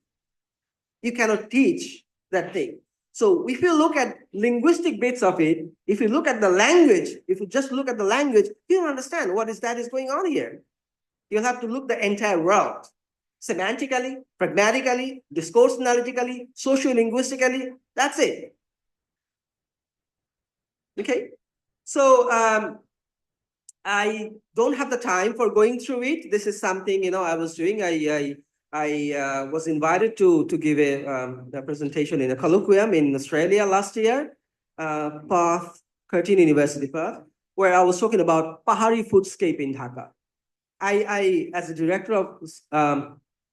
You cannot teach that thing. So if you look at linguistic bits of it, if you look at the language, if you just look at the language, you don't understand what is going on here. You'll have to look the entire world. Semantically, pragmatically, discourse analytically, socio-linguistically, that's it. Okay? So I don't have the time for going through it. This is something, I was doing. I was invited to give a presentation in a colloquium in Australia last year, Perth, Curtin University, Perth, where I was talking about Pahari foodscape in Dhaka. I as a director of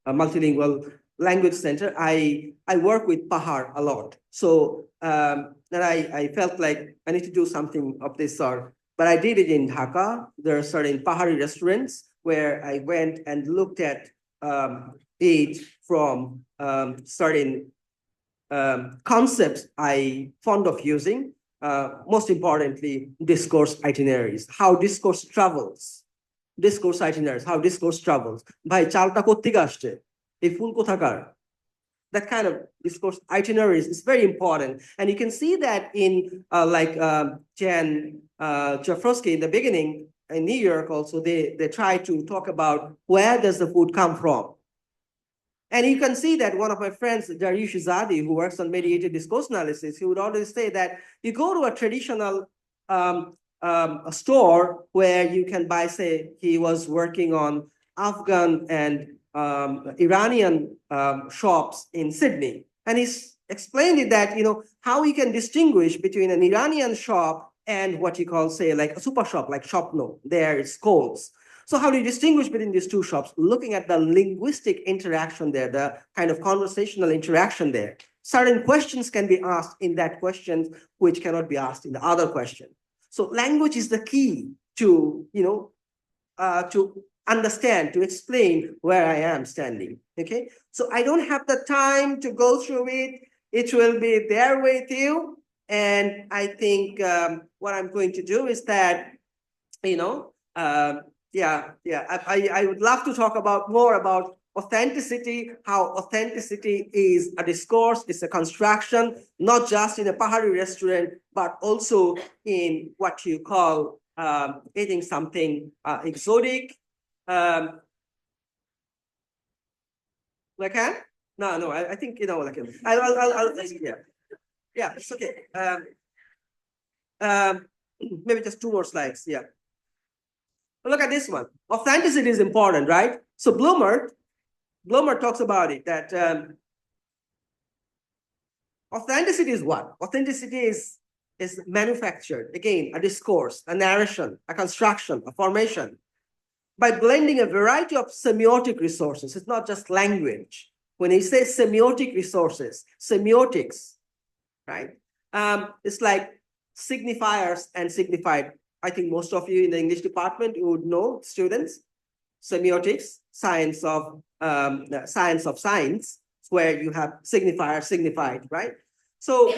a multilingual language center, I work with Pahar a lot. So then I felt like I need to do something of this sort. But I did it in Dhaka. There are certain Pahari restaurants where I went and looked at it from certain concepts I fond of using. Most importantly, discourse itineraries, how discourse travels. Discourse itineraries, how discourse travels. Bhai chalta koththeke asche? Ei phul kothakar? That kind of discourse itineraries is very important. And you can see that in Jan Jafrowski in the beginning, in New York also, they try to talk about where does the food come from. And you can see that one of my friends, Dariush Zadi, who works on mediated discourse analysis, he would always say that you go to a traditional a store where you can buy, say, he was working on Afghan and Iranian shops in Sydney. And he's explained it that, how you can distinguish between an Iranian shop and what you call, say, like a super shop, like Shopno. There it's Coles. So how do you distinguish between these two shops? Looking at the linguistic interaction there, the kind of conversational interaction there. Certain questions can be asked in that question, which cannot be asked in the other question. So language is the key to, to understand, to explain where I am standing. Okay, so I don't have the time to go through it. It will be there with you. And I think what I'm going to do is that, I would love to talk about more about authenticity, how authenticity is a discourse, it's a construction, not just in a Pahari restaurant, but also in what you call eating something exotic. Like, huh? No, I think, like, I'll yeah, it's okay. Maybe just 2 more slides, yeah. Look at this one. Authenticity is important, right? So Bloomer talks about it, that authenticity is what? Authenticity is manufactured, again, a discourse, a narration, a construction, a formation, by blending a variety of semiotic resources. It's not just language. When he says semiotic resources, semiotics, right? It's like signifiers and signified. I think most of you in the English department, you would know, students, semiotics, science of science, where you have signifier, signified, right? So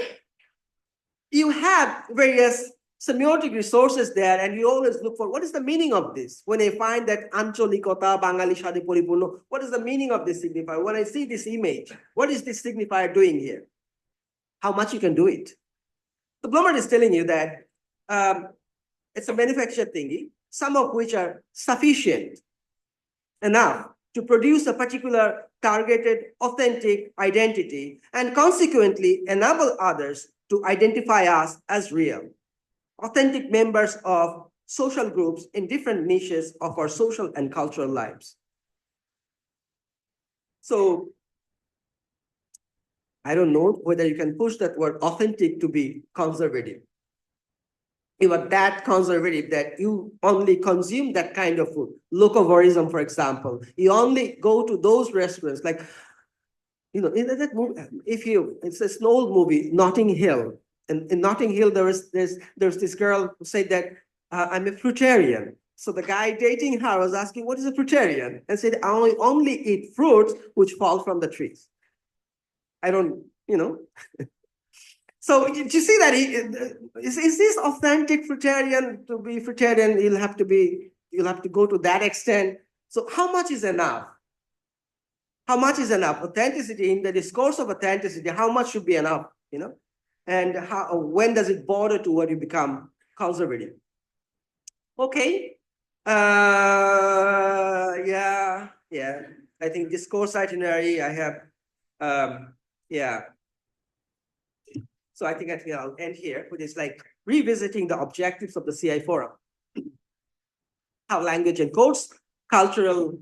you have various semiotic resources there, and you always look for what is the meaning of this. When I find that ancholikota, Bangali Shadi Puripuno, what is the meaning of this signifier? When I see this image, what is this signifier doing here? How much you can do it? The Bloomer is telling you that it's a manufactured thingy, some of which are sufficient enough to produce a particular targeted, authentic identity, and consequently enable others to identify us as real, authentic members of social groups in different niches of our social and cultural lives. So I don't know whether you can push that word authentic to be conservative. You are that conservative that you only consume that kind of food. Locavorism, for example. You only go to those restaurants, like, in that movie, it's an old movie, Notting Hill. And in Notting Hill, there's this girl who said that I'm a fruitarian. So the guy dating her was asking, what is a fruitarian? And said, I only eat fruits which fall from the trees. I don't. So do you see that is this authentic fruitarian? To be fruitarian, you'll have to go to that extent. So how much is enough? How much is enough? Authenticity, in the discourse of authenticity, how much should be enough? And when does it border to what you become conservative? Okay. Yeah. I think discourse itinerary. I have. Yeah. So I think I'll end here with this, like, revisiting the objectives of the CI forum. How language encodes cultural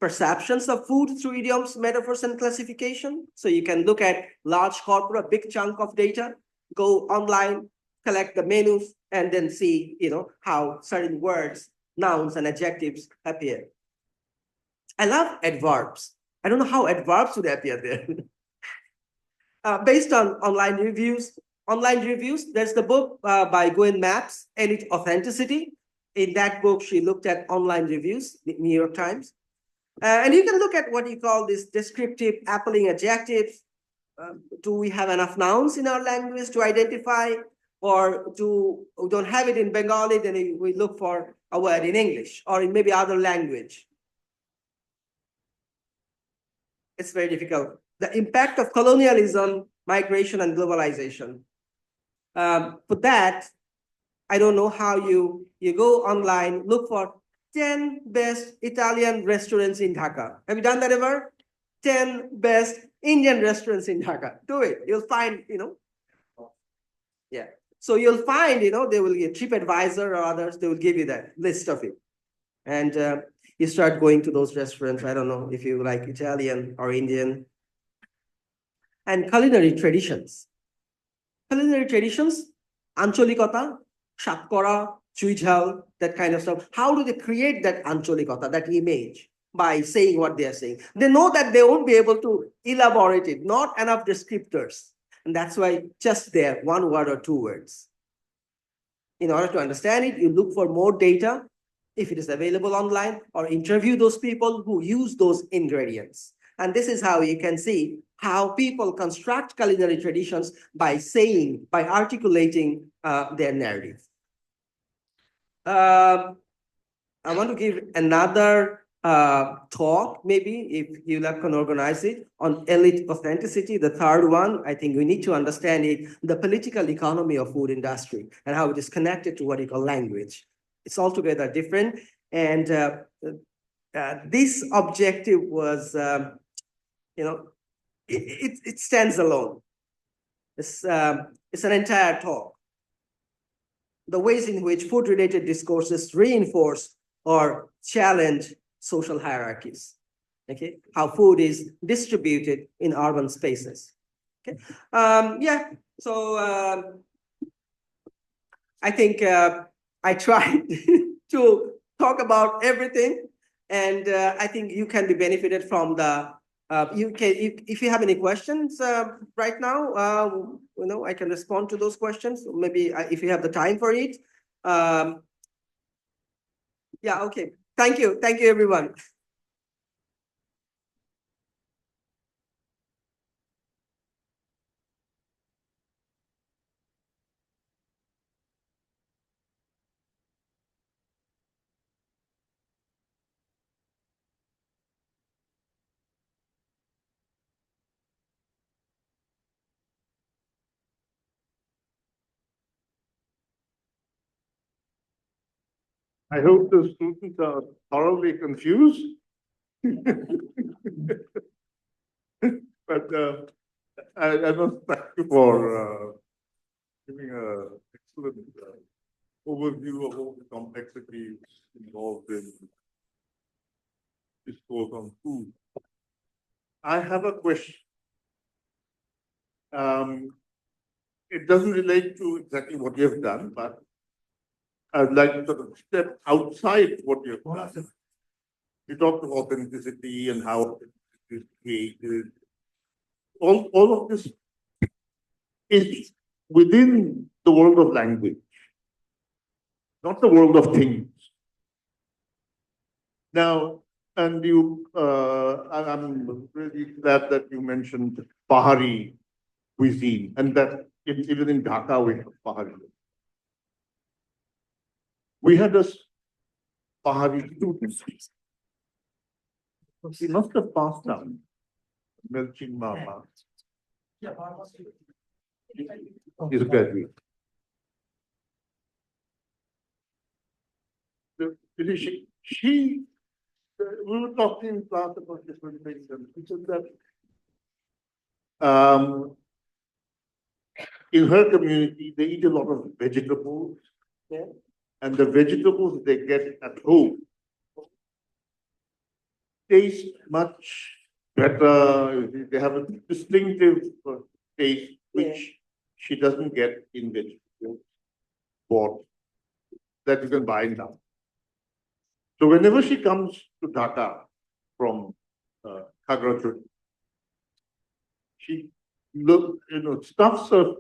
perceptions of food through idioms, metaphors, and classification. So you can look at large corpora, big chunk of data, go online, collect the menus, and then see, how certain words, nouns, and adjectives appear. I love adverbs. I don't know how adverbs would appear there. Based on online reviews, there's the book by Gwen Maps, Elite Authenticity. In that book, she looked at online reviews, the New York Times. And you can look at what you call these descriptive, appling adjectives. Do we have enough nouns in our language to identify, or we don't have it in Bengali, then we look for a word in English or in maybe other language. It's very difficult. The impact of colonialism, migration, and globalization. For that, I don't know how you go online, look for 10 best Italian restaurants in Dhaka. Have you done that ever? 10 best Indian restaurants in Dhaka. Do it. You'll find, yeah. So you'll find, they will give TripAdvisor or others, they will give you that list of it. And you start going to those restaurants. I don't know if you like Italian or Indian. And culinary traditions. Ancholikota, Shatkora, Chuijhal, that kind of stuff. How do they create that Ancholikota, that image? By saying what they are saying. They know that they won't be able to elaborate it, not enough descriptors. And that's why just there, one word or two words. In order to understand it, you look for more data, if it is available online, or interview those people who use those ingredients. And this is how you can see how people construct culinary traditions by articulating their narrative. I want to give another talk, maybe, if you can organize it, on elite authenticity, the third one. I think we need to understand it, the political economy of food industry and how it is connected to what you call language. It's altogether different. And this objective was, it stands alone. It's an entire talk. The ways in which food-related discourses reinforce or challenge social hierarchies. Okay, how food is distributed in urban spaces. Okay, So I think I tried to talk about everything, and I think you can be benefited from the. If you have any questions right now, I can respond to those questions. Maybe if you have the time for it. Yeah. Okay. Thank you, everyone. I hope the students are thoroughly confused But I must thank you for giving an excellent overview of all the complexities involved in discourse on food. I have a question. It doesn't relate to exactly what you have done, but I'd like to sort of step outside what you have done. You talked of authenticity and how it is created. All of this is within the world of language, not the world of things. Now, and I'm really glad that you mentioned Bahari cuisine, and that even in Dhaka we have Bahari. We had a Bahari student. He must have passed out, Melching Mama. He's a graduate. She we were talking in class about different things, and she said that in her community they eat a lot of vegetables, and the vegetables they get at home taste much better. They have a distinctive taste which she doesn't get in vegetables bought that you can buy now. So whenever she comes to Dhaka from Khagrachud, she stuffs her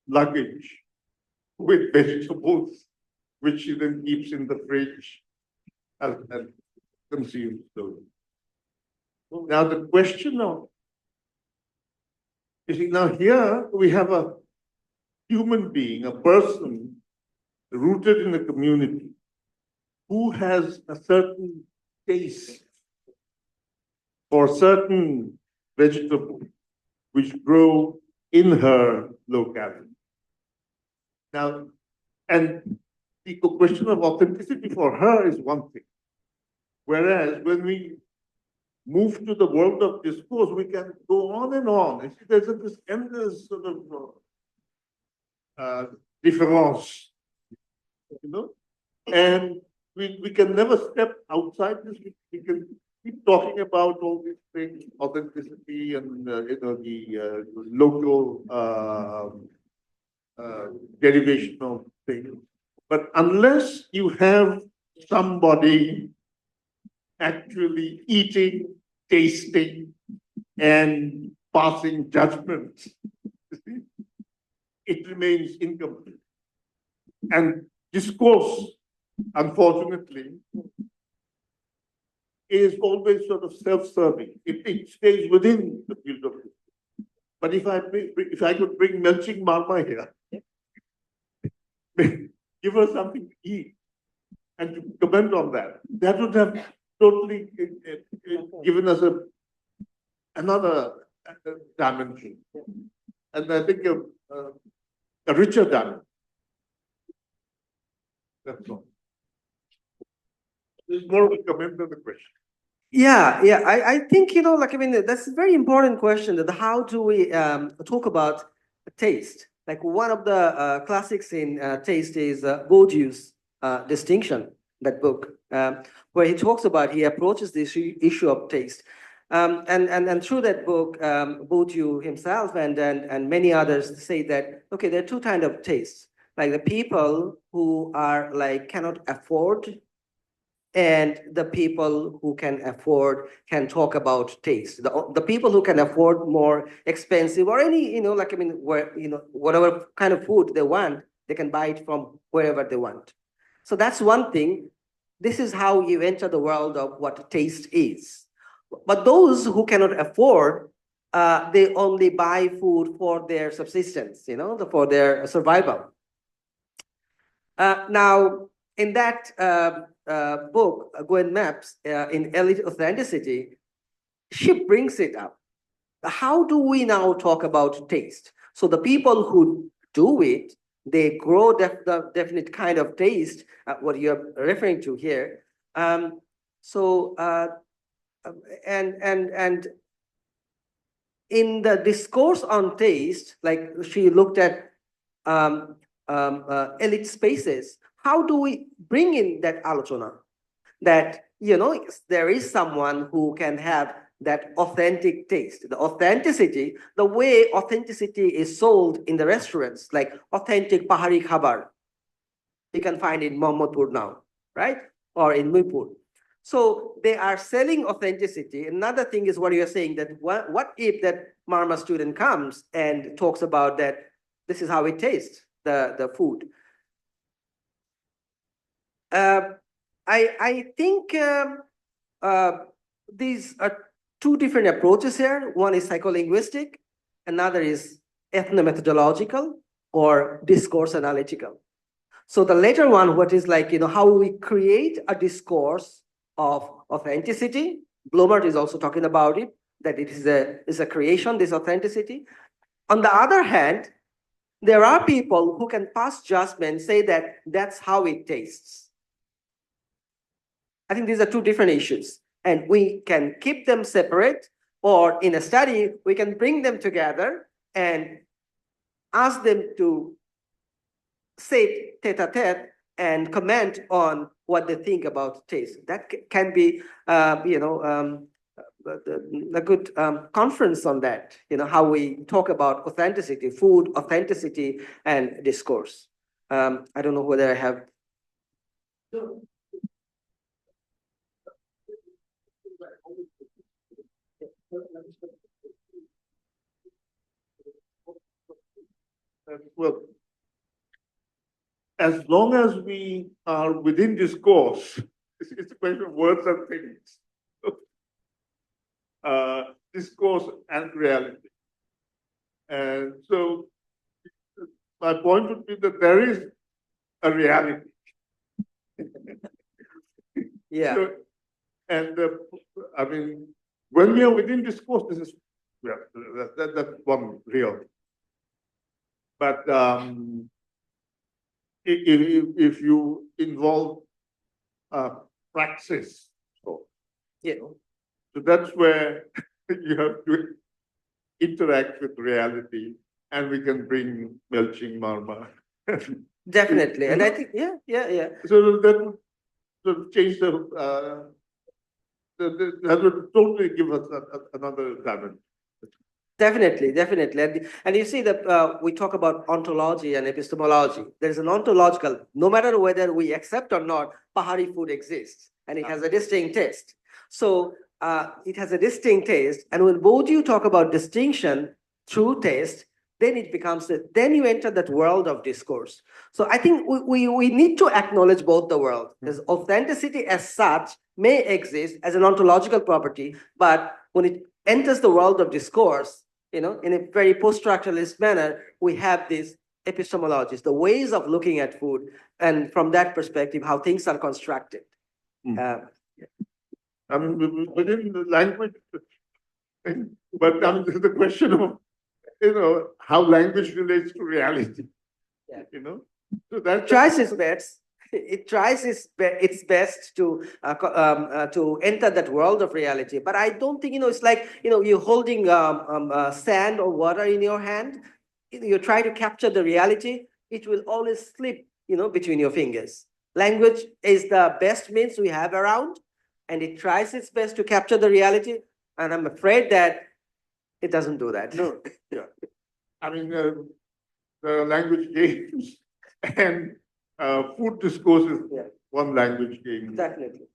luggage with vegetables, which she then keeps in the fridge and consumes those. Now the question of, you see, now here we have a human being, a person rooted in a community who has a certain taste for certain vegetables which grow in her locality. Now, and the question of authenticity for her is one thing. Whereas when we move to the world of discourse, we can go on and on. You see, there's this endless sort of difference, and we can never step outside this. We can keep talking about all these things, authenticity and the local derivation of things. But unless you have somebody actually eating, tasting, and passing judgment, it remains incomplete. And discourse, unfortunately, is always sort of self-serving. It stays within the field of discourse. But if I could bring Melching Marma here, give her something to eat, and to comment on that, that would have totally given us another dimension, and I think a richer dimension. That's all. There's more of a comment than the question. Yeah, I think, that's a very important question, that how do we talk about taste? Like one of the classics in taste is Bourdieu's Distinction, that book, where he approaches this issue of taste. And through that book, Bourdieu himself and many others say that, okay, there are two kinds of tastes, like the people who are cannot afford, and the people who can afford can talk about taste. The people who can afford more expensive or any, where, whatever kind of food they want, they can buy it from wherever they want. So that's one thing. This is how you enter the world of what taste is. But those who cannot afford, they only buy food for their subsistence, for their survival. Now, in that book, Gwen Maps, in Elite Authenticity, she brings it up. How do we now talk about taste? So the people who do it, they grow the definite kind of taste, what you're referring to here. So and in the discourse on taste, like she looked at elite spaces, how do we bring in that alochona? That, there is someone who can have that authentic taste, the authenticity, the way authenticity is sold in the restaurants, like authentic Pahari khabar. You can find in Mohammadpur now, right? Or in Muipur. So they are selling authenticity. Another thing is what you're saying, that what if that Marma student comes and talks about that this is how it tastes, the food. I think these are two different approaches here. One is psycholinguistic, another is ethnomethodological or discourse analytical. So the later one, what is like, how we create a discourse of authenticity. Blomert is also talking about it, that it is a creation, this authenticity. On the other hand, there are people who can pass judgment, say that that's how it tastes. I think these are two different issues, and we can keep them separate, or in a study, we can bring them together and ask them to sit tete-a-tete and comment on what they think about taste. That can be, a good conference on that, how we talk about authenticity, food, authenticity, and discourse. I don't know whether I have. Well, as long as we are within discourse, it's a question of words and things. Discourse and reality. And so my point would be that there is a reality. Yeah. So, and I mean, when we are within discourse, this is, that's one real. But if you involve praxis, so that's where you have to interact with reality, and we can bring melching marma. Definitely, and I think So that would sort of change that would totally give us another dimension. Definitely. And you see that we talk about ontology and epistemology. There's an ontological, no matter whether we accept or not, Pahari food exists and it has a distinct taste. So it has a distinct taste. And when both you talk about distinction through taste, then it becomes then you enter that world of discourse. So I think we need to acknowledge both the world. There's authenticity as such may exist as an ontological property, but when it enters the world of discourse, in a very post-structuralist manner, we have these epistemologies, the ways of looking at food, and from that perspective, how things are constructed. I mean, within the language, but the question of, how language relates to reality. Yeah. So that tries its best. It tries its best to enter that world of reality. But I don't think, it's like, you're holding sand or water in your hand. You try to capture the reality, it will always slip, between your fingers. Language is the best means we have around, and it tries its best to capture the reality. And I'm afraid that it doesn't do that. No, yeah. I mean, the language games and food discourse is one language game. Definitely.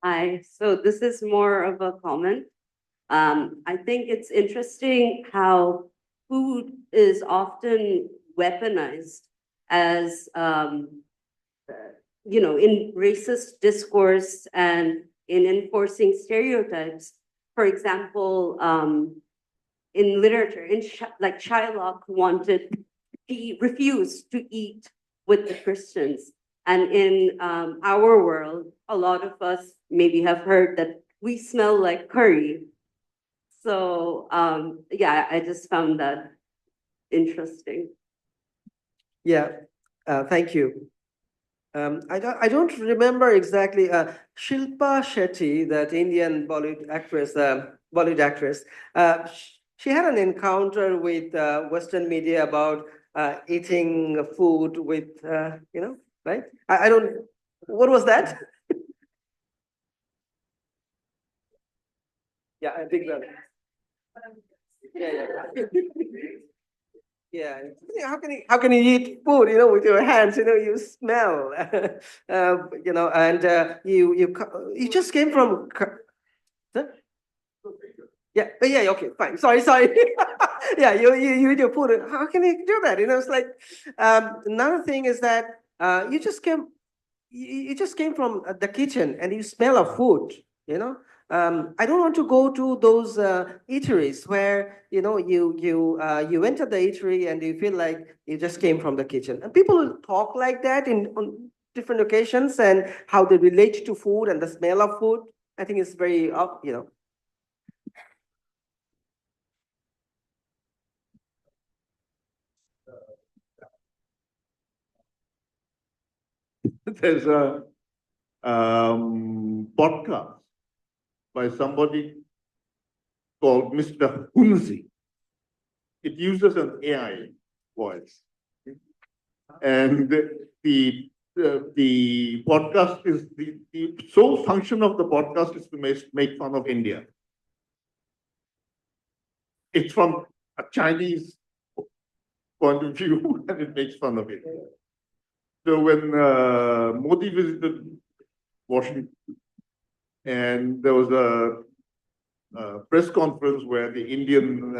Hi, so this is more of a comment. I think it's interesting how food is often weaponized as, in racist discourse and in enforcing stereotypes. For example, in literature, like Shylock he refused to eat with the Christians. And in our world, a lot of us maybe have heard that we smell like curry. So, yeah, I just found that interesting. Yeah, thank you. I don't remember exactly. Shilpa Shetty, that Indian Bollywood actress, she had an encounter with Western media about eating food with, right? I don't. What was that? Yeah, I think that. Yeah, yeah. Yeah, how can you eat food, with your hands, you smell, and you just came from, huh? Yeah, yeah, okay, fine. Sorry. Yeah, you eat your food. How can you do that? It's like, another thing is that you just came from the kitchen and you smell of food, you know. I don't want to go to those eateries where you enter the eatery and you feel like you just came from the kitchen. And people will talk like that on different occasions, and how they relate to food and the smell of food. I think it's very There's a podcast by somebody called Mr. Hunzi. It uses an AI voice, and the podcast is the sole function of the podcast is to make fun of India. It's from a Chinese point of view, and it makes fun of it. So when Modi visited Washington, and there was a press conference where the Indian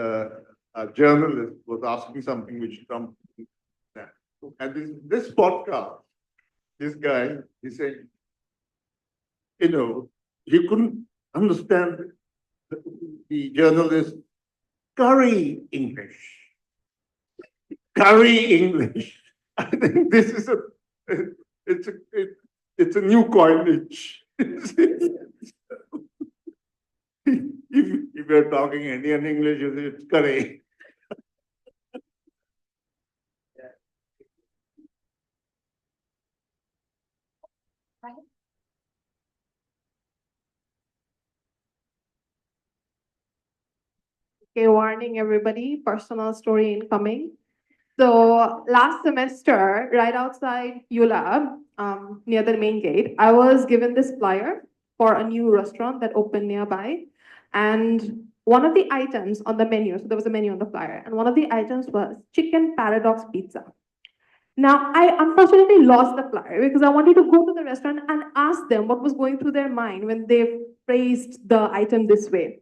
journalist was asking something which Trump said. And this podcast, this guy, he said, he couldn't understand the journalist curry English. Curry English. I think this is it's a new coinage. If you're talking Indian English, it's curry. Okay, warning everybody, personal story incoming. So last semester, right outside ULab, near the main gate, I was given this flyer for a new restaurant that opened nearby. And one of the items on the menu, so there was a menu on the flyer, and one of the items was chicken paradox pizza. Now, I unfortunately lost the flyer because I wanted to go to the restaurant and ask them what was going through their mind when they phrased the item this way.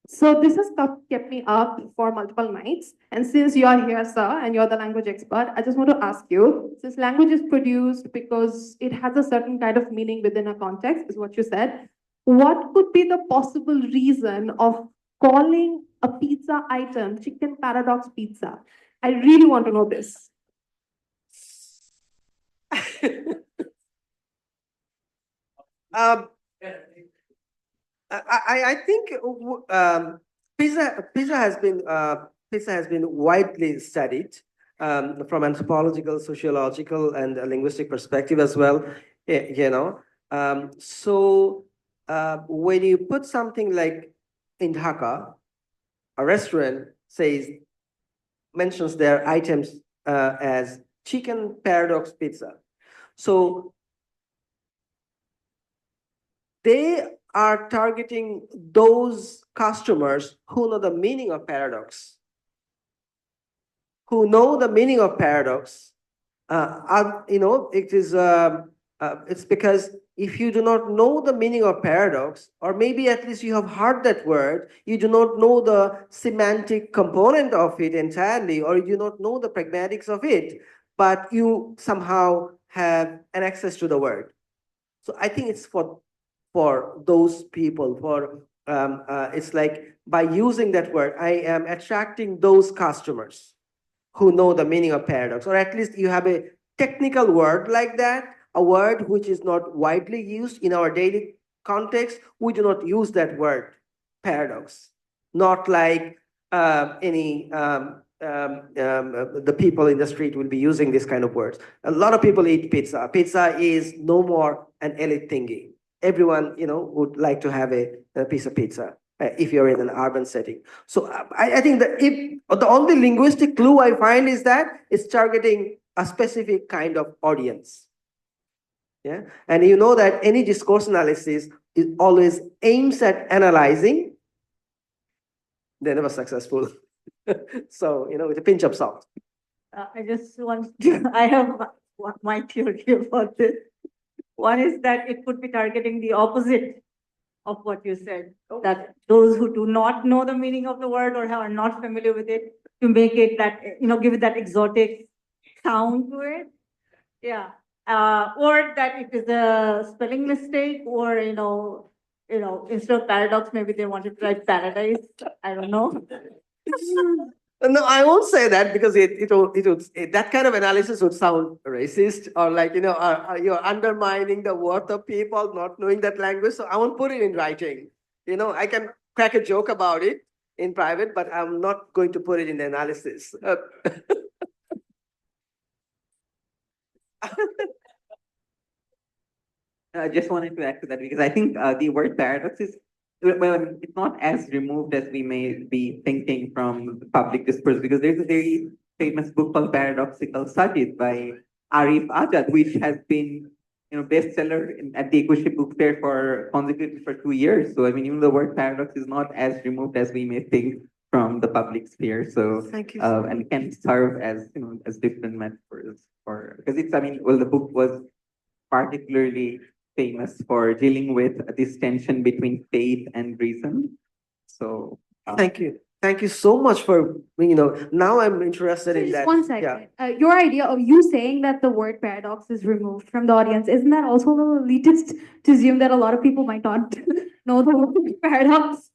So this has kept me up for multiple nights. And since you are here, sir, and you're the language expert, I just want to ask you, since language is produced because it has a certain kind of meaning within a context, is what you said, what could be the possible reason of calling a pizza item chicken paradox pizza? I really want to know this. um, I think pizza has been widely studied from anthropological, sociological, and a linguistic perspective as well. So when you put something like in Dhaka, a restaurant mentions their items as chicken paradox pizza. So they are targeting those customers who know the meaning of paradox. It's because if you do not know the meaning of paradox, or maybe at least you have heard that word, you do not know the semantic component of it entirely, or you do not know the pragmatics of it, but you somehow have an access to the word. So I think it's for those people. It's like by using that word, I am attracting those customers who know the meaning of paradox, or at least you have a technical word like that, a word which is not widely used in our daily context, we do not use that word paradox. Not like the people in the street will be using this kind of words. A lot of people eat pizza. Pizza is no more an elite thingy. Everyone, would like to have a piece of pizza if you're in an urban setting. So I think that if the only linguistic clue I find is that it's targeting a specific kind of audience. Yeah, and you know that any discourse analysis is always aims at analyzing. They're never successful. So, with a pinch of salt. I just want to, I have my theory about this. One is that it could be targeting the opposite of what you said, that those who do not know the meaning of the word or are not familiar with it, to make it that, give it that exotic sound to it. Yeah. Or that it is a spelling mistake, or, instead of paradox, maybe they wanted to write paradise. I don't know. No, I won't say that, because that kind of analysis would sound racist, or like, you're undermining the worth of people not knowing that language. So I won't put it in writing. I can crack a joke about it in private, but I'm not going to put it in the analysis. I just wanted to add to that, because I think the word paradox is, well, it's not as removed as we may be thinking from the public discourse, because there's a very famous book called Paradoxical Studies by Arif Ajad, which has been, bestseller at the Equiship Book Fair consecutively for 2 years. So I mean, even the word paradox is not as removed as we may think from the public sphere. So Thank you. and it can serve as as different metaphors because the book was particularly famous for dealing with this tension between faith and reason. So Thank you. Thank you so much for, now I'm interested in Just that. one second. Your idea of you saying that the word paradox is removed from the audience, isn't that also a little elitist to assume that a lot of people might not know the word paradox?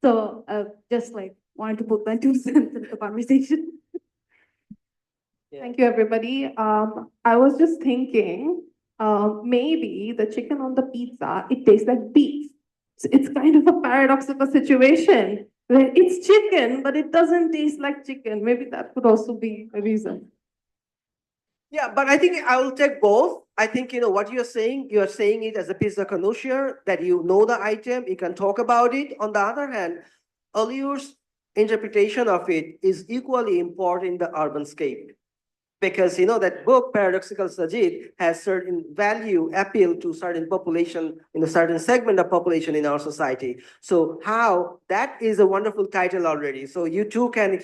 So just like wanted to put my 2 cents into the conversation. Thank you, everybody. I was just thinking, maybe the chicken on the pizza, it tastes like beef. So it's kind of a paradoxical situation where it's chicken, but it doesn't taste like chicken. Maybe that could also be a reason. Yeah, but I think I will take both. I think, what you're saying it as a piece of connoisseur, that you know the item, you can talk about it. On the other hand, Aliur's interpretation of it is equally important in the urban scape. Because that book, Paradoxical Sajid, has certain value, appeal to certain population, in a certain segment of population in our society. So how that is a wonderful title already. So you too can, you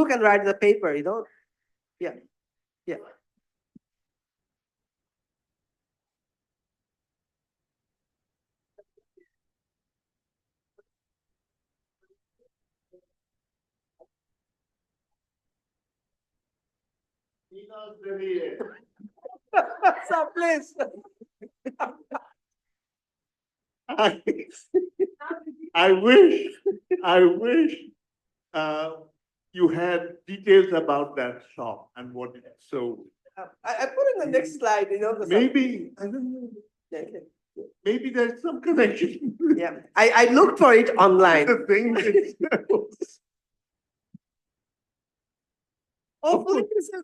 can write the paper, Yeah. Yeah. So please. I, I wish, you had details about that shop and what it sold. I put in the next slide, Maybe, I don't know, maybe there's some connection. Yeah, I looked for it online. The thing itself. Hopefully, this is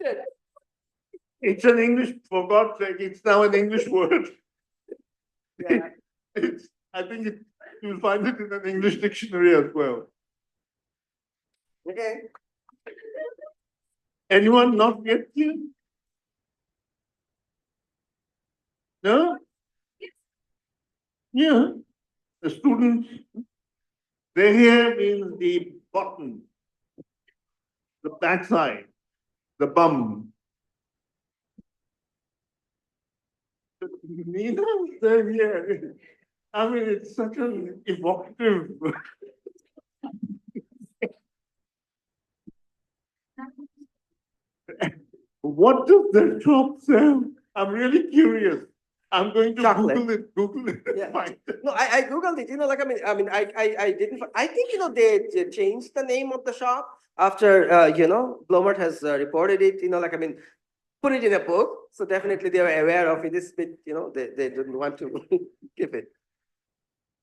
don't. It's an English, for God's sake, it's now an English word. Yeah. I think you'll find it in an English dictionary as well. Okay. Anyone not yet here? No? Yeah. The students, the here means the bottom, the backside, the bum. Nina, the here. I mean, it's such an evocative. What does the shop sell? I'm really curious. I'm going to Chocolate. Google it, Yeah. find it. No, I googled it. I didn't. I think they changed the name of the shop after Blomert has reported it. put it in a book. So definitely they are aware of it. This bit, they didn't want to give it.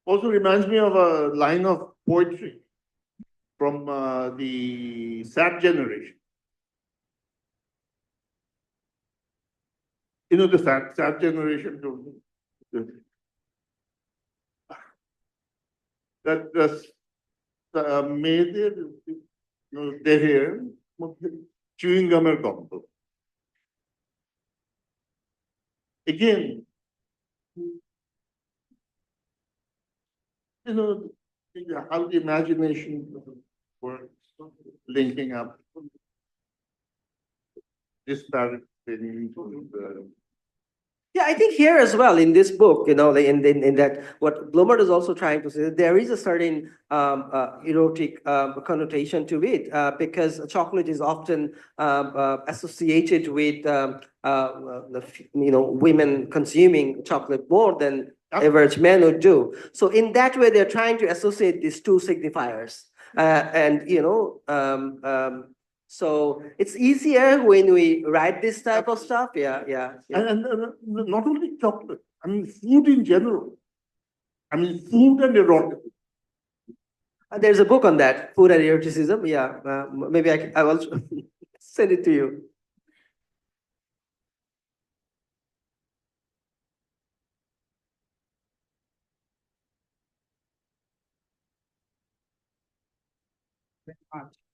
Also reminds me of a line of poetry from the sad generation. The sad generation that মেয়েদের দেহে chewing gum গন্ধ. Again, how the imagination works, linking up disparate things. Yeah, I think here as well in this book, in that what Blomert is also trying to say, that there is a certain erotic connotation to it, because chocolate is often associated with women consuming chocolate more than average men would do. So in that way, they're trying to associate these two signifiers, so it's easier when we write this type of stuff. Yeah. And not only chocolate, I mean, food in general. I mean, food and eroticism. There's a book on that, food and eroticism. Yeah, maybe I will send it to you.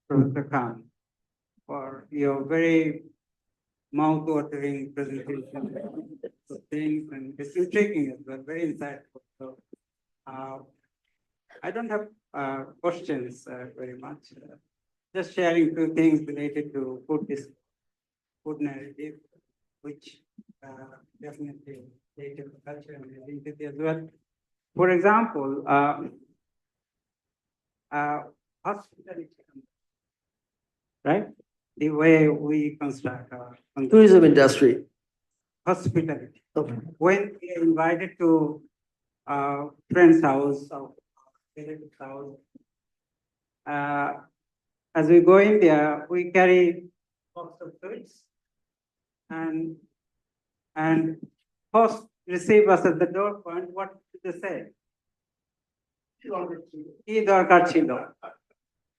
Professor Khan, for your very mouth-watering presentation of things, and it's intriguing as well, very insightful. So, I don't have questions very much. Just sharing two things related to food narrative, which definitely related to culture and identity as well. For example, hospitality, right? The way we construct our Tourism industry. hospitality. Okay. When we are invited to a friend's house or relative's house, as we go in there, we carry box of sweets, and host receive us at the door point. What do they say? Ki dorkar chilo.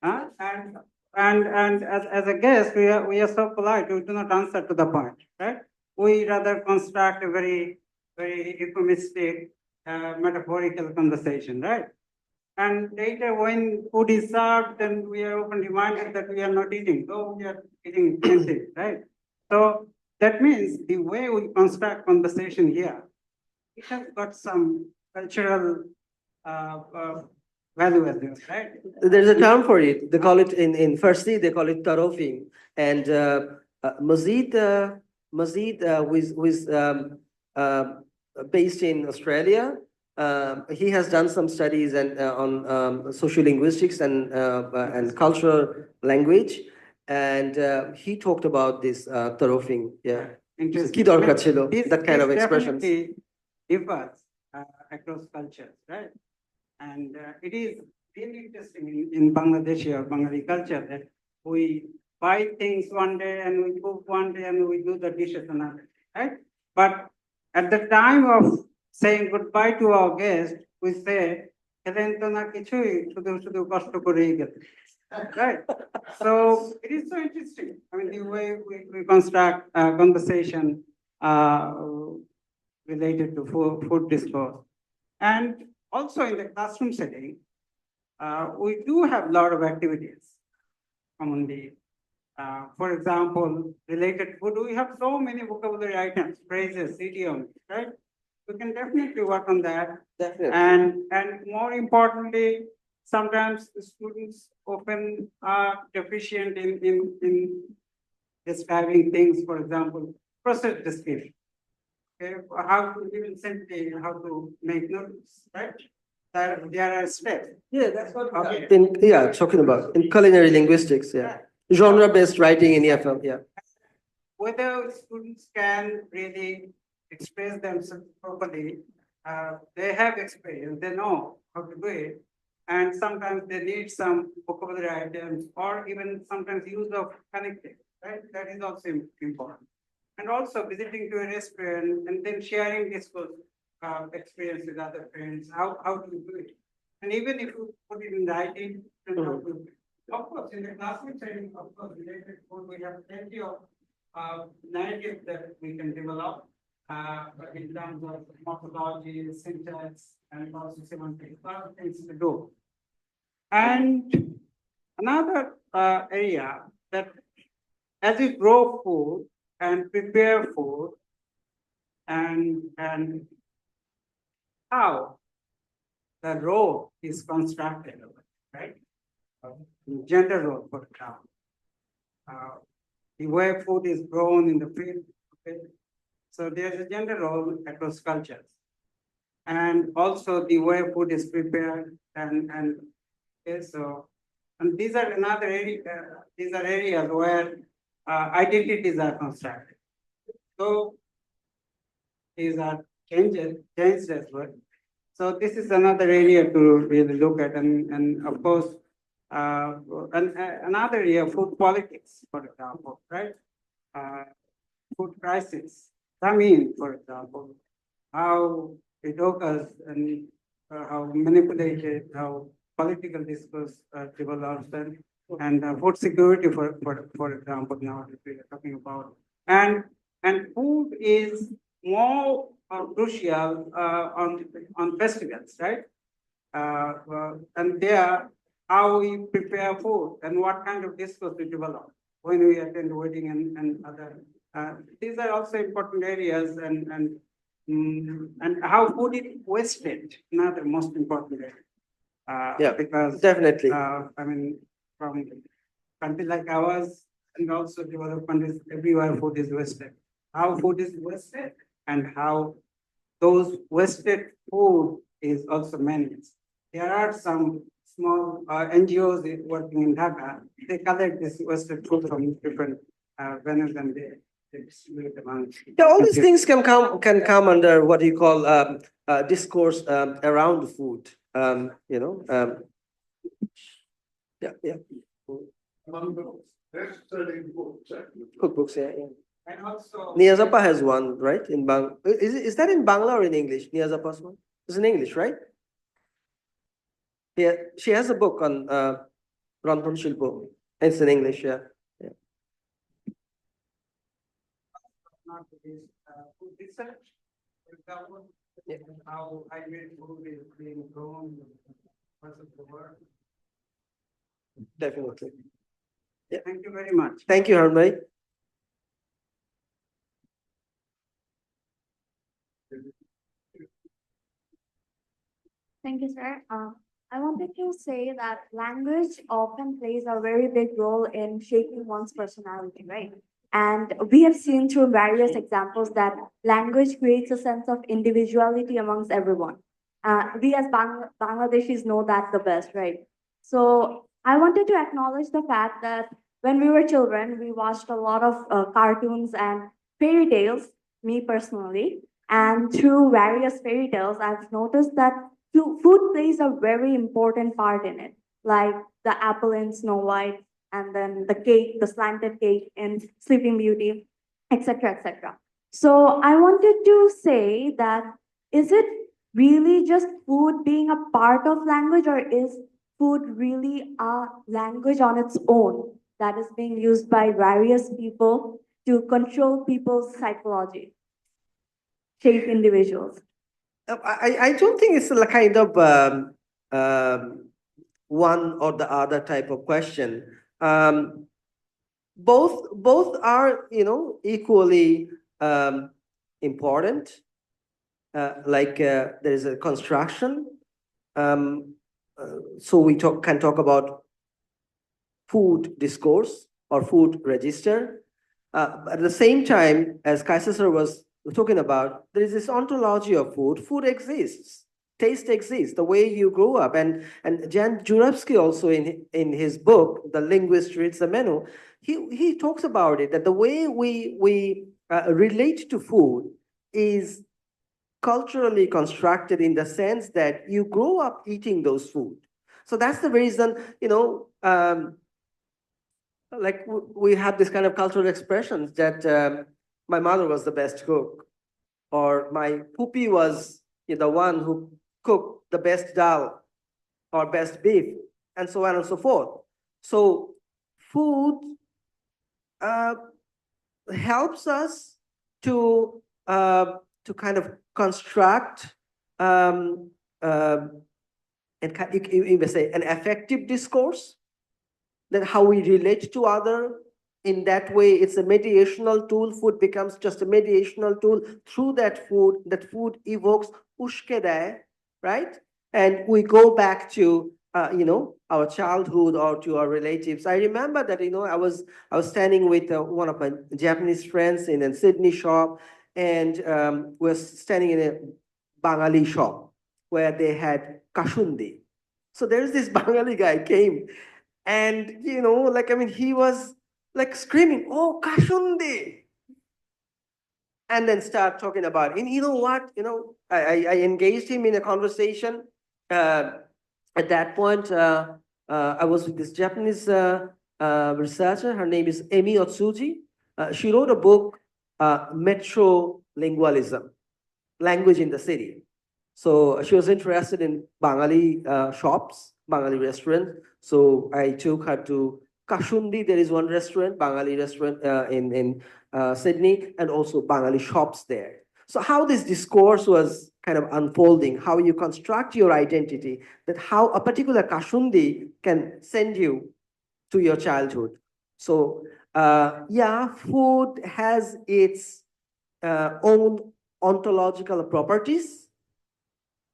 And as a guest, we are so polite, we do not answer to the point, right? We rather construct a very, very euphemistic, metaphorical conversation, right? And later when food is served, then we are often reminded that we are not eating, though we are eating plenty, right? So that means the way we construct conversation here, it has got some cultural value as well, right? There's a term for it. They call it in Farsi, they call it tarofing. And Mazid, who is based in Australia, he has done some studies on sociolinguistics and cultural language, and he talked about this tarofing. Yeah, Interesting. Ki dorkar chilo, that kind This of expressions. definitely differs across cultures, right? And it is really interesting in Bangladeshi or Bengali culture that we buy things one day and we cook one day and we do the dishes another, right? But at the time of saying goodbye to our guest, we say, "Kelen to na kichui, shudhu shudhu kosto korei gele." Right? So it is so interesting. I mean, the way we construct a conversation related to food discourse. And also in the classroom setting, we do have a lot of activities commonly. For example, related to food, we have so many vocabulary items, phrases, idioms, right? We can definitely work on that. Definitely. And more importantly, sometimes the students often are deficient in describing things, for example, process description. Okay, how to even simply how to make noodles, right? There are steps. Yeah, that's what Okay. talking about in culinary linguistics. Yeah, genre-based writing in EFL. Yeah. Whether students can really express themselves properly, they have experience, they know how to do it. And sometimes they need some vocabulary items or even sometimes use of connecting, right? That is also important. and also visiting to a restaurant and then sharing this experience with other friends. How do you do it? And even if you put it in writing, and how to, of course, in the classroom setting, of course, related food, we have plenty of narratives that we can develop in terms of methodology, syntax, and also semantics. A lot of things to do. And another area that as we grow food and prepare food and how the role is constructed, right? Gender role, for example. The way food is grown in the field, okay? So there's a gender role across cultures. And also the way food is prepared and okay, so, and these are another area, these are areas where identities are constructed. So these are changed as well. So this is another area to really look at, and of course, another area, food politics, for example, right? Food crisis, famine, for example, how it occurs and how manipulated, how political discourse develops, and food security, for example, now that we are talking about, and food is more crucial on festivals, right? And there, how we prepare food and what kind of discourse we develop when we attend wedding and other. These are also important areas, and how food is wasted, another most important area. Yeah, because definitely. I mean, from country like ours and also developed countries, everywhere food is wasted. How food is wasted and how those wasted food is also managed. There are some small NGOs working in Dhaka. They collect this wasted food from different venues and they distribute among. Yeah, all these things can come under what you call discourse around food. You know, yeah. Among the best-selling books, actually. Cookbooks, yeah. And also. Niyazapa has one, right? In Bang, is that in Bangla or in English? Niyazapa's one? It's in English, right? Yeah, she has a book on Ranpan Shilpo. It's in English, yeah. Not this food research, for example, Yeah. how hybrid food is being grown in parts of the world. Definitely. Yeah. Thank you very much. Thank you, Harmay. Thank you, sir. I wanted to say that language often plays a very big role in shaping one's personality, right? And we have seen through various examples that language creates a sense of individuality amongst everyone. We as Bangladeshis know that the best, right? So I wanted to acknowledge the fact that when we were children, we watched a lot of cartoons and fairy tales, me personally. And through various fairy tales, I've noticed that food plays a very important part in it, like the apple in Snow White, and then the cake, the slanted cake in Sleeping Beauty, etc., etc. So I wanted to say that is it really just food being a part of language, or is food really a language on its own that is being used by various people to control people's psychology, shape individuals? I don't think it's a kind of one or the other type of question. Both are, you know, equally important. There is a construction. So we can talk about food discourse or food register. At the same time, as Kaisa sir was talking about, there is this ontology of food. Food exists. Taste exists. The way you grow up, and Jan Jurevsky also in his book, The Linguist Reads the Menu, he talks about it, that the way we relate to food is culturally constructed in the sense that you grow up eating those food. So that's the reason, you know, like we have this kind of cultural expressions that my mother was the best cook, or my puppy was the one who cooked the best dal or best beef, and so on and so forth. So food uh, helps us to kind of construct um, and you may say an effective discourse, that how we relate to other. In that way, it's a mediational tool. Food becomes just a mediational tool. Through that food evokes ushkede, right? And we go back to our childhood or to our relatives. I remember that I was standing with one of my Japanese friends in a Sydney shop, and we're standing in a Bangali shop where they had kashundi. So there's this Bengali guy came, and he was like screaming, "Oh, kashundi!" And then start talking about it. And you know what? I engaged him in a conversation. At that point, I was with this Japanese researcher. Her name is Emi Otsuji. She wrote a book, Metro Lingualism, Language in the City. So she was interested in Bengali shops, Bengali restaurants. So I took her to Kashundi. There is one restaurant, Bengali restaurant in Sydney, and also Bengali shops there. So how this discourse was kind of unfolding, how you construct your identity, that how a particular Kashundi can send you to your childhood. So yeah, food has its own ontological properties.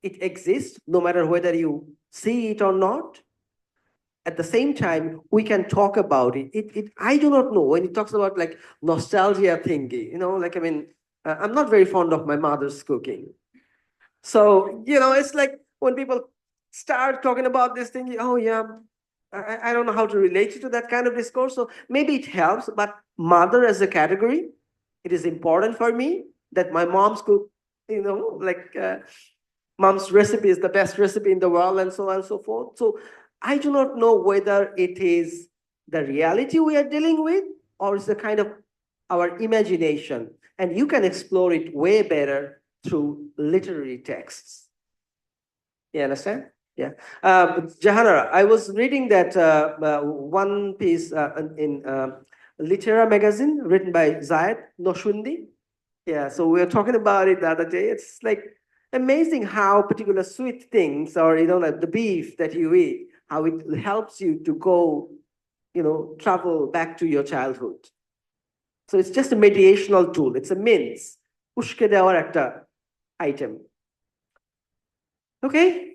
It exists no matter whether you see it or not. At the same time, we can talk about it. I do not know when it talks about like nostalgia thingy, I'm not very fond of my mother's cooking. So, it's like when people start talking about this thing, oh yeah, I don't know how to relate to that kind of discourse. So maybe it helps, but mother as a category, it is important for me that my mom's cook, mom's recipe is the best recipe in the world, and so on and so forth. So I do not know whether it is the reality we are dealing with, or it's the kind of our imagination. And you can explore it way better through literary texts. You understand? Yeah. Jahanara, I was reading that one piece in Litera magazine written by Zayed Noshundi. Yeah, so we were talking about it the other day. It's like amazing how particular sweet things, or like the beef that you eat, how it helps you to go, travel back to your childhood. So it's just a mediational tool. It's a means. Ushke dewar ekta item. Okay?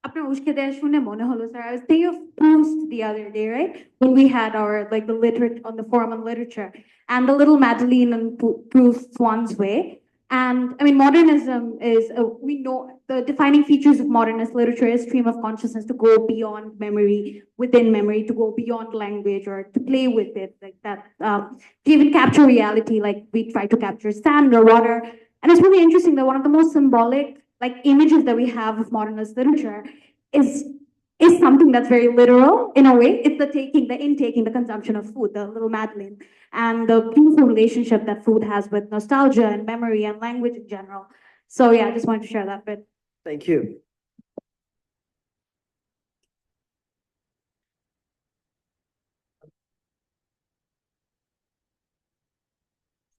আপনার উস্কে দেয়া শুনে মনে হলো, sir, I was thinking of Proust the other day, right? When we had our like the literature on the forum on literature and the little Madeline and Proust's Swan's Way. And I mean, modernism is we know the defining features of modernist literature is stream of consciousness, to go beyond memory, within memory, to go beyond language, or to play with it, like that, to even capture reality, like we try to capture sand or water. And it's really interesting that one of the most symbolic like images that we have of modernist literature is something that's very literal in a way. It's the taking, the intaking, the consumption of food, the little Madeline, and the beautiful relationship that food has with nostalgia and memory and language in general. So yeah, I just wanted to share that bit. Thank you.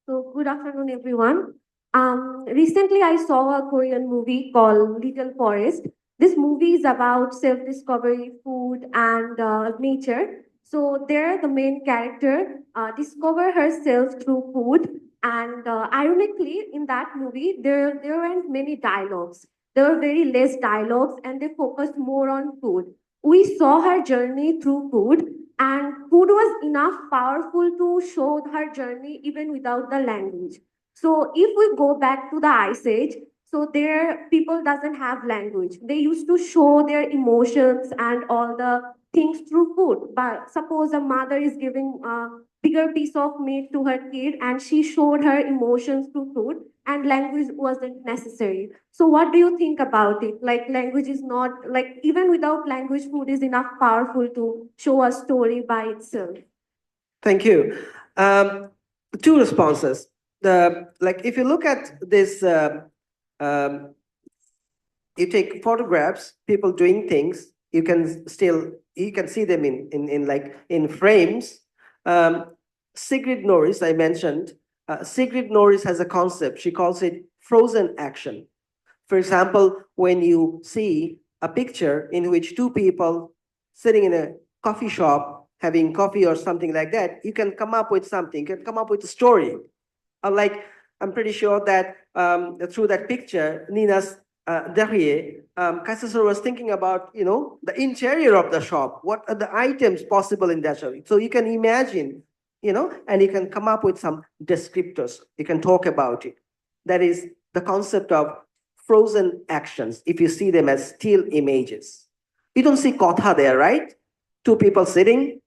So good afternoon, everyone. Recently, I saw a Korean movie called Little Forest. This movie is about self-discovery, food, and nature. So there, the main character discover herself through food. And ironically, in that movie, there weren't many dialogues. There were very less dialogues, and they focused more on food. We saw her journey through food, and food was enough powerful to show her journey even without the language. So if we go back to the Ice Age, so there people doesn't have language. They used to show their emotions and all the things through food. But suppose a mother is giving a bigger piece of meat to her kid, and she showed her emotions through food, and language wasn't necessary. So what do you think about it? Like language is not, like even without language, food is enough powerful to show a story by itself. Thank you. Two responses. If you look at this, you take photographs, people doing things, you can see them in frames. Sigrid Norris, I mentioned, Sigrid Norris has a concept. She calls it frozen action. For example, when you see a picture in which two people sitting in a coffee shop having coffee or something like that, you can come up with something, you can come up with a story. I'm pretty sure that through that picture, Nina's Derrier, Kassasur was thinking about, the interior of the shop. What are the items possible in that shop? So you can imagine, and you can come up with some descriptors. You can talk about it. That is the concept of frozen actions, if you see them as still images. You don't see kotha there, right? Two people sitting,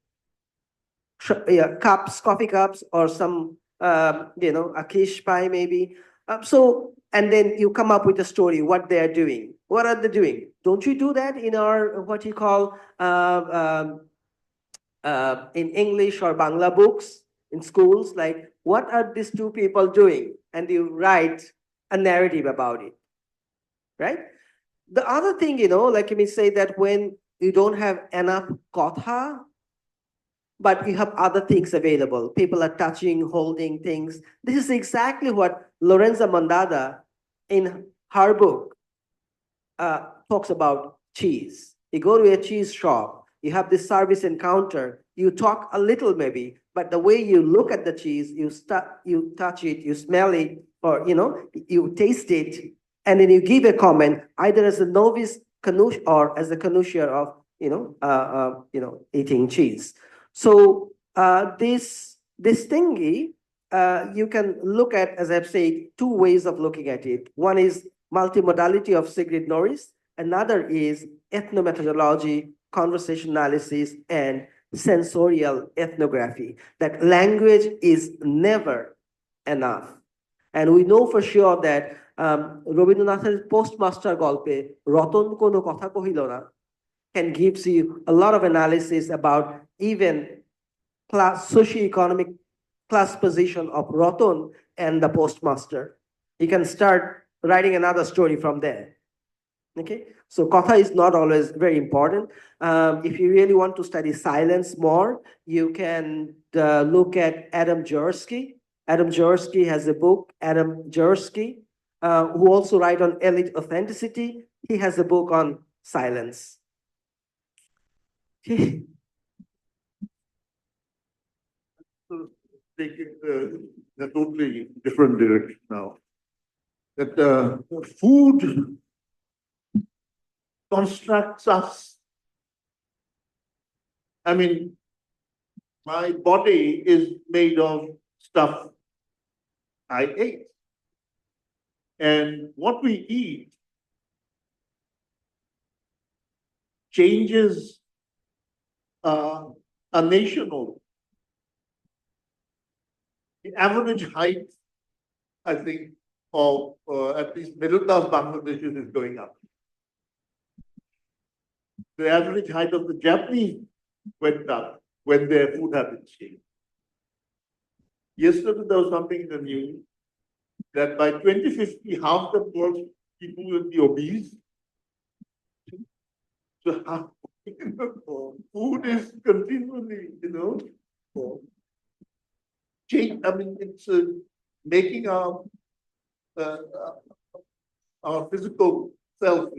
cups, coffee cups, or some, a quiche pie maybe. And then you come up with a story, what they're doing. What are they doing? Don't you do that in our, what you call, in English or Bangla books in schools? Like, what are these two people doing? And you write a narrative about it, right? The other thing, like you may say that when you don't have enough kotha, but you have other things available. People are touching, holding things. This is exactly what Lorenza Mondada in her book talks about cheese. You go to a cheese shop, you have this service encounter, you talk a little maybe, but the way you look at the cheese, you touch it, you smell it, or you taste it, and then you give a comment either as a novice canush or as a connoisseur of eating cheese. So this thingy, you can look at, as I've said, two ways of looking at it. One is multimodality of Sigrid Norris. Another is ethnomethodology, conversation analysis, and sensorial ethnography. That language is never enough. And we know for sure that Rabindranath's postmaster golpe, Roton kono kotha kohilo na, can gives you a lot of analysis about even socio-economic class position of Roton and the postmaster. You can start writing another story from there. Okay, so kotha is not always very important. If you really want to study silence more, you can look at Adam Jaworski. Adam Jaworski has a book, Adam Jaworski, who also write on elite authenticity. He has a book on silence. Okay. So take it a totally different direction now. That food constructs us. I mean, my body is made of stuff I ate. And what we eat changes a nation over. The average height, I think, of at least middle class Bangladeshis is going up. The average height of the Japanese went up when their food habits changed. Yesterday, there was something in the news that by 2050, half the world's people will be obese. So food is continually, change. I mean, it's making our physical self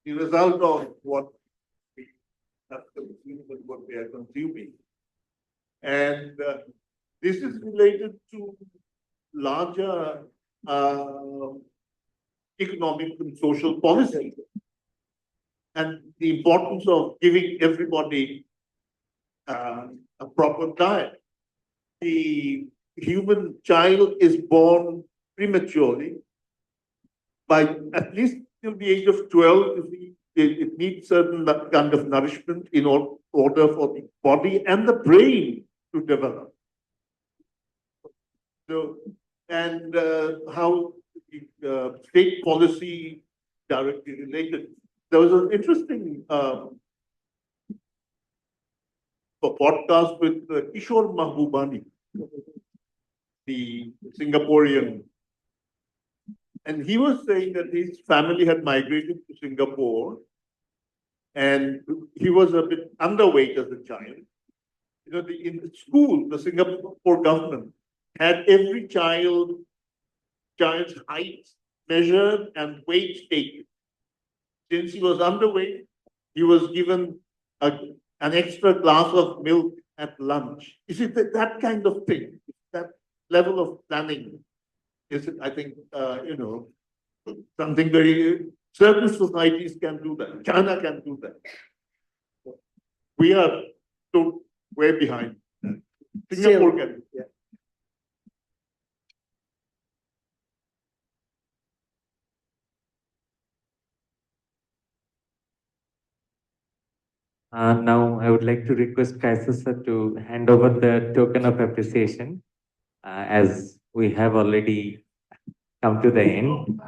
the result of what we have consumed and what we are consuming. And this is related to larger economic and social policy and the importance of giving everybody a proper diet. The human child is born prematurely. By at least till the age of 12, it needs certain kind of nourishment in order for the body and the brain to develop. So, and how state policy directly related. There was an interesting podcast with Kishore Mahbubani, the Singaporean. And he was saying that his family had migrated to Singapore and he was a bit underweight as a child. You know, in the school, the Singapore government had every child's height measured and weight taken. Since he was underweight, he was given an extra glass of milk at lunch. You see, that kind of thing, that level of planning is, I think, something very, certain societies can do that. China can do that. We are so way behind. Singapore can. Yeah. Now, I would like to request Kaisa sir to hand over the token of appreciation, as we have already come to the end.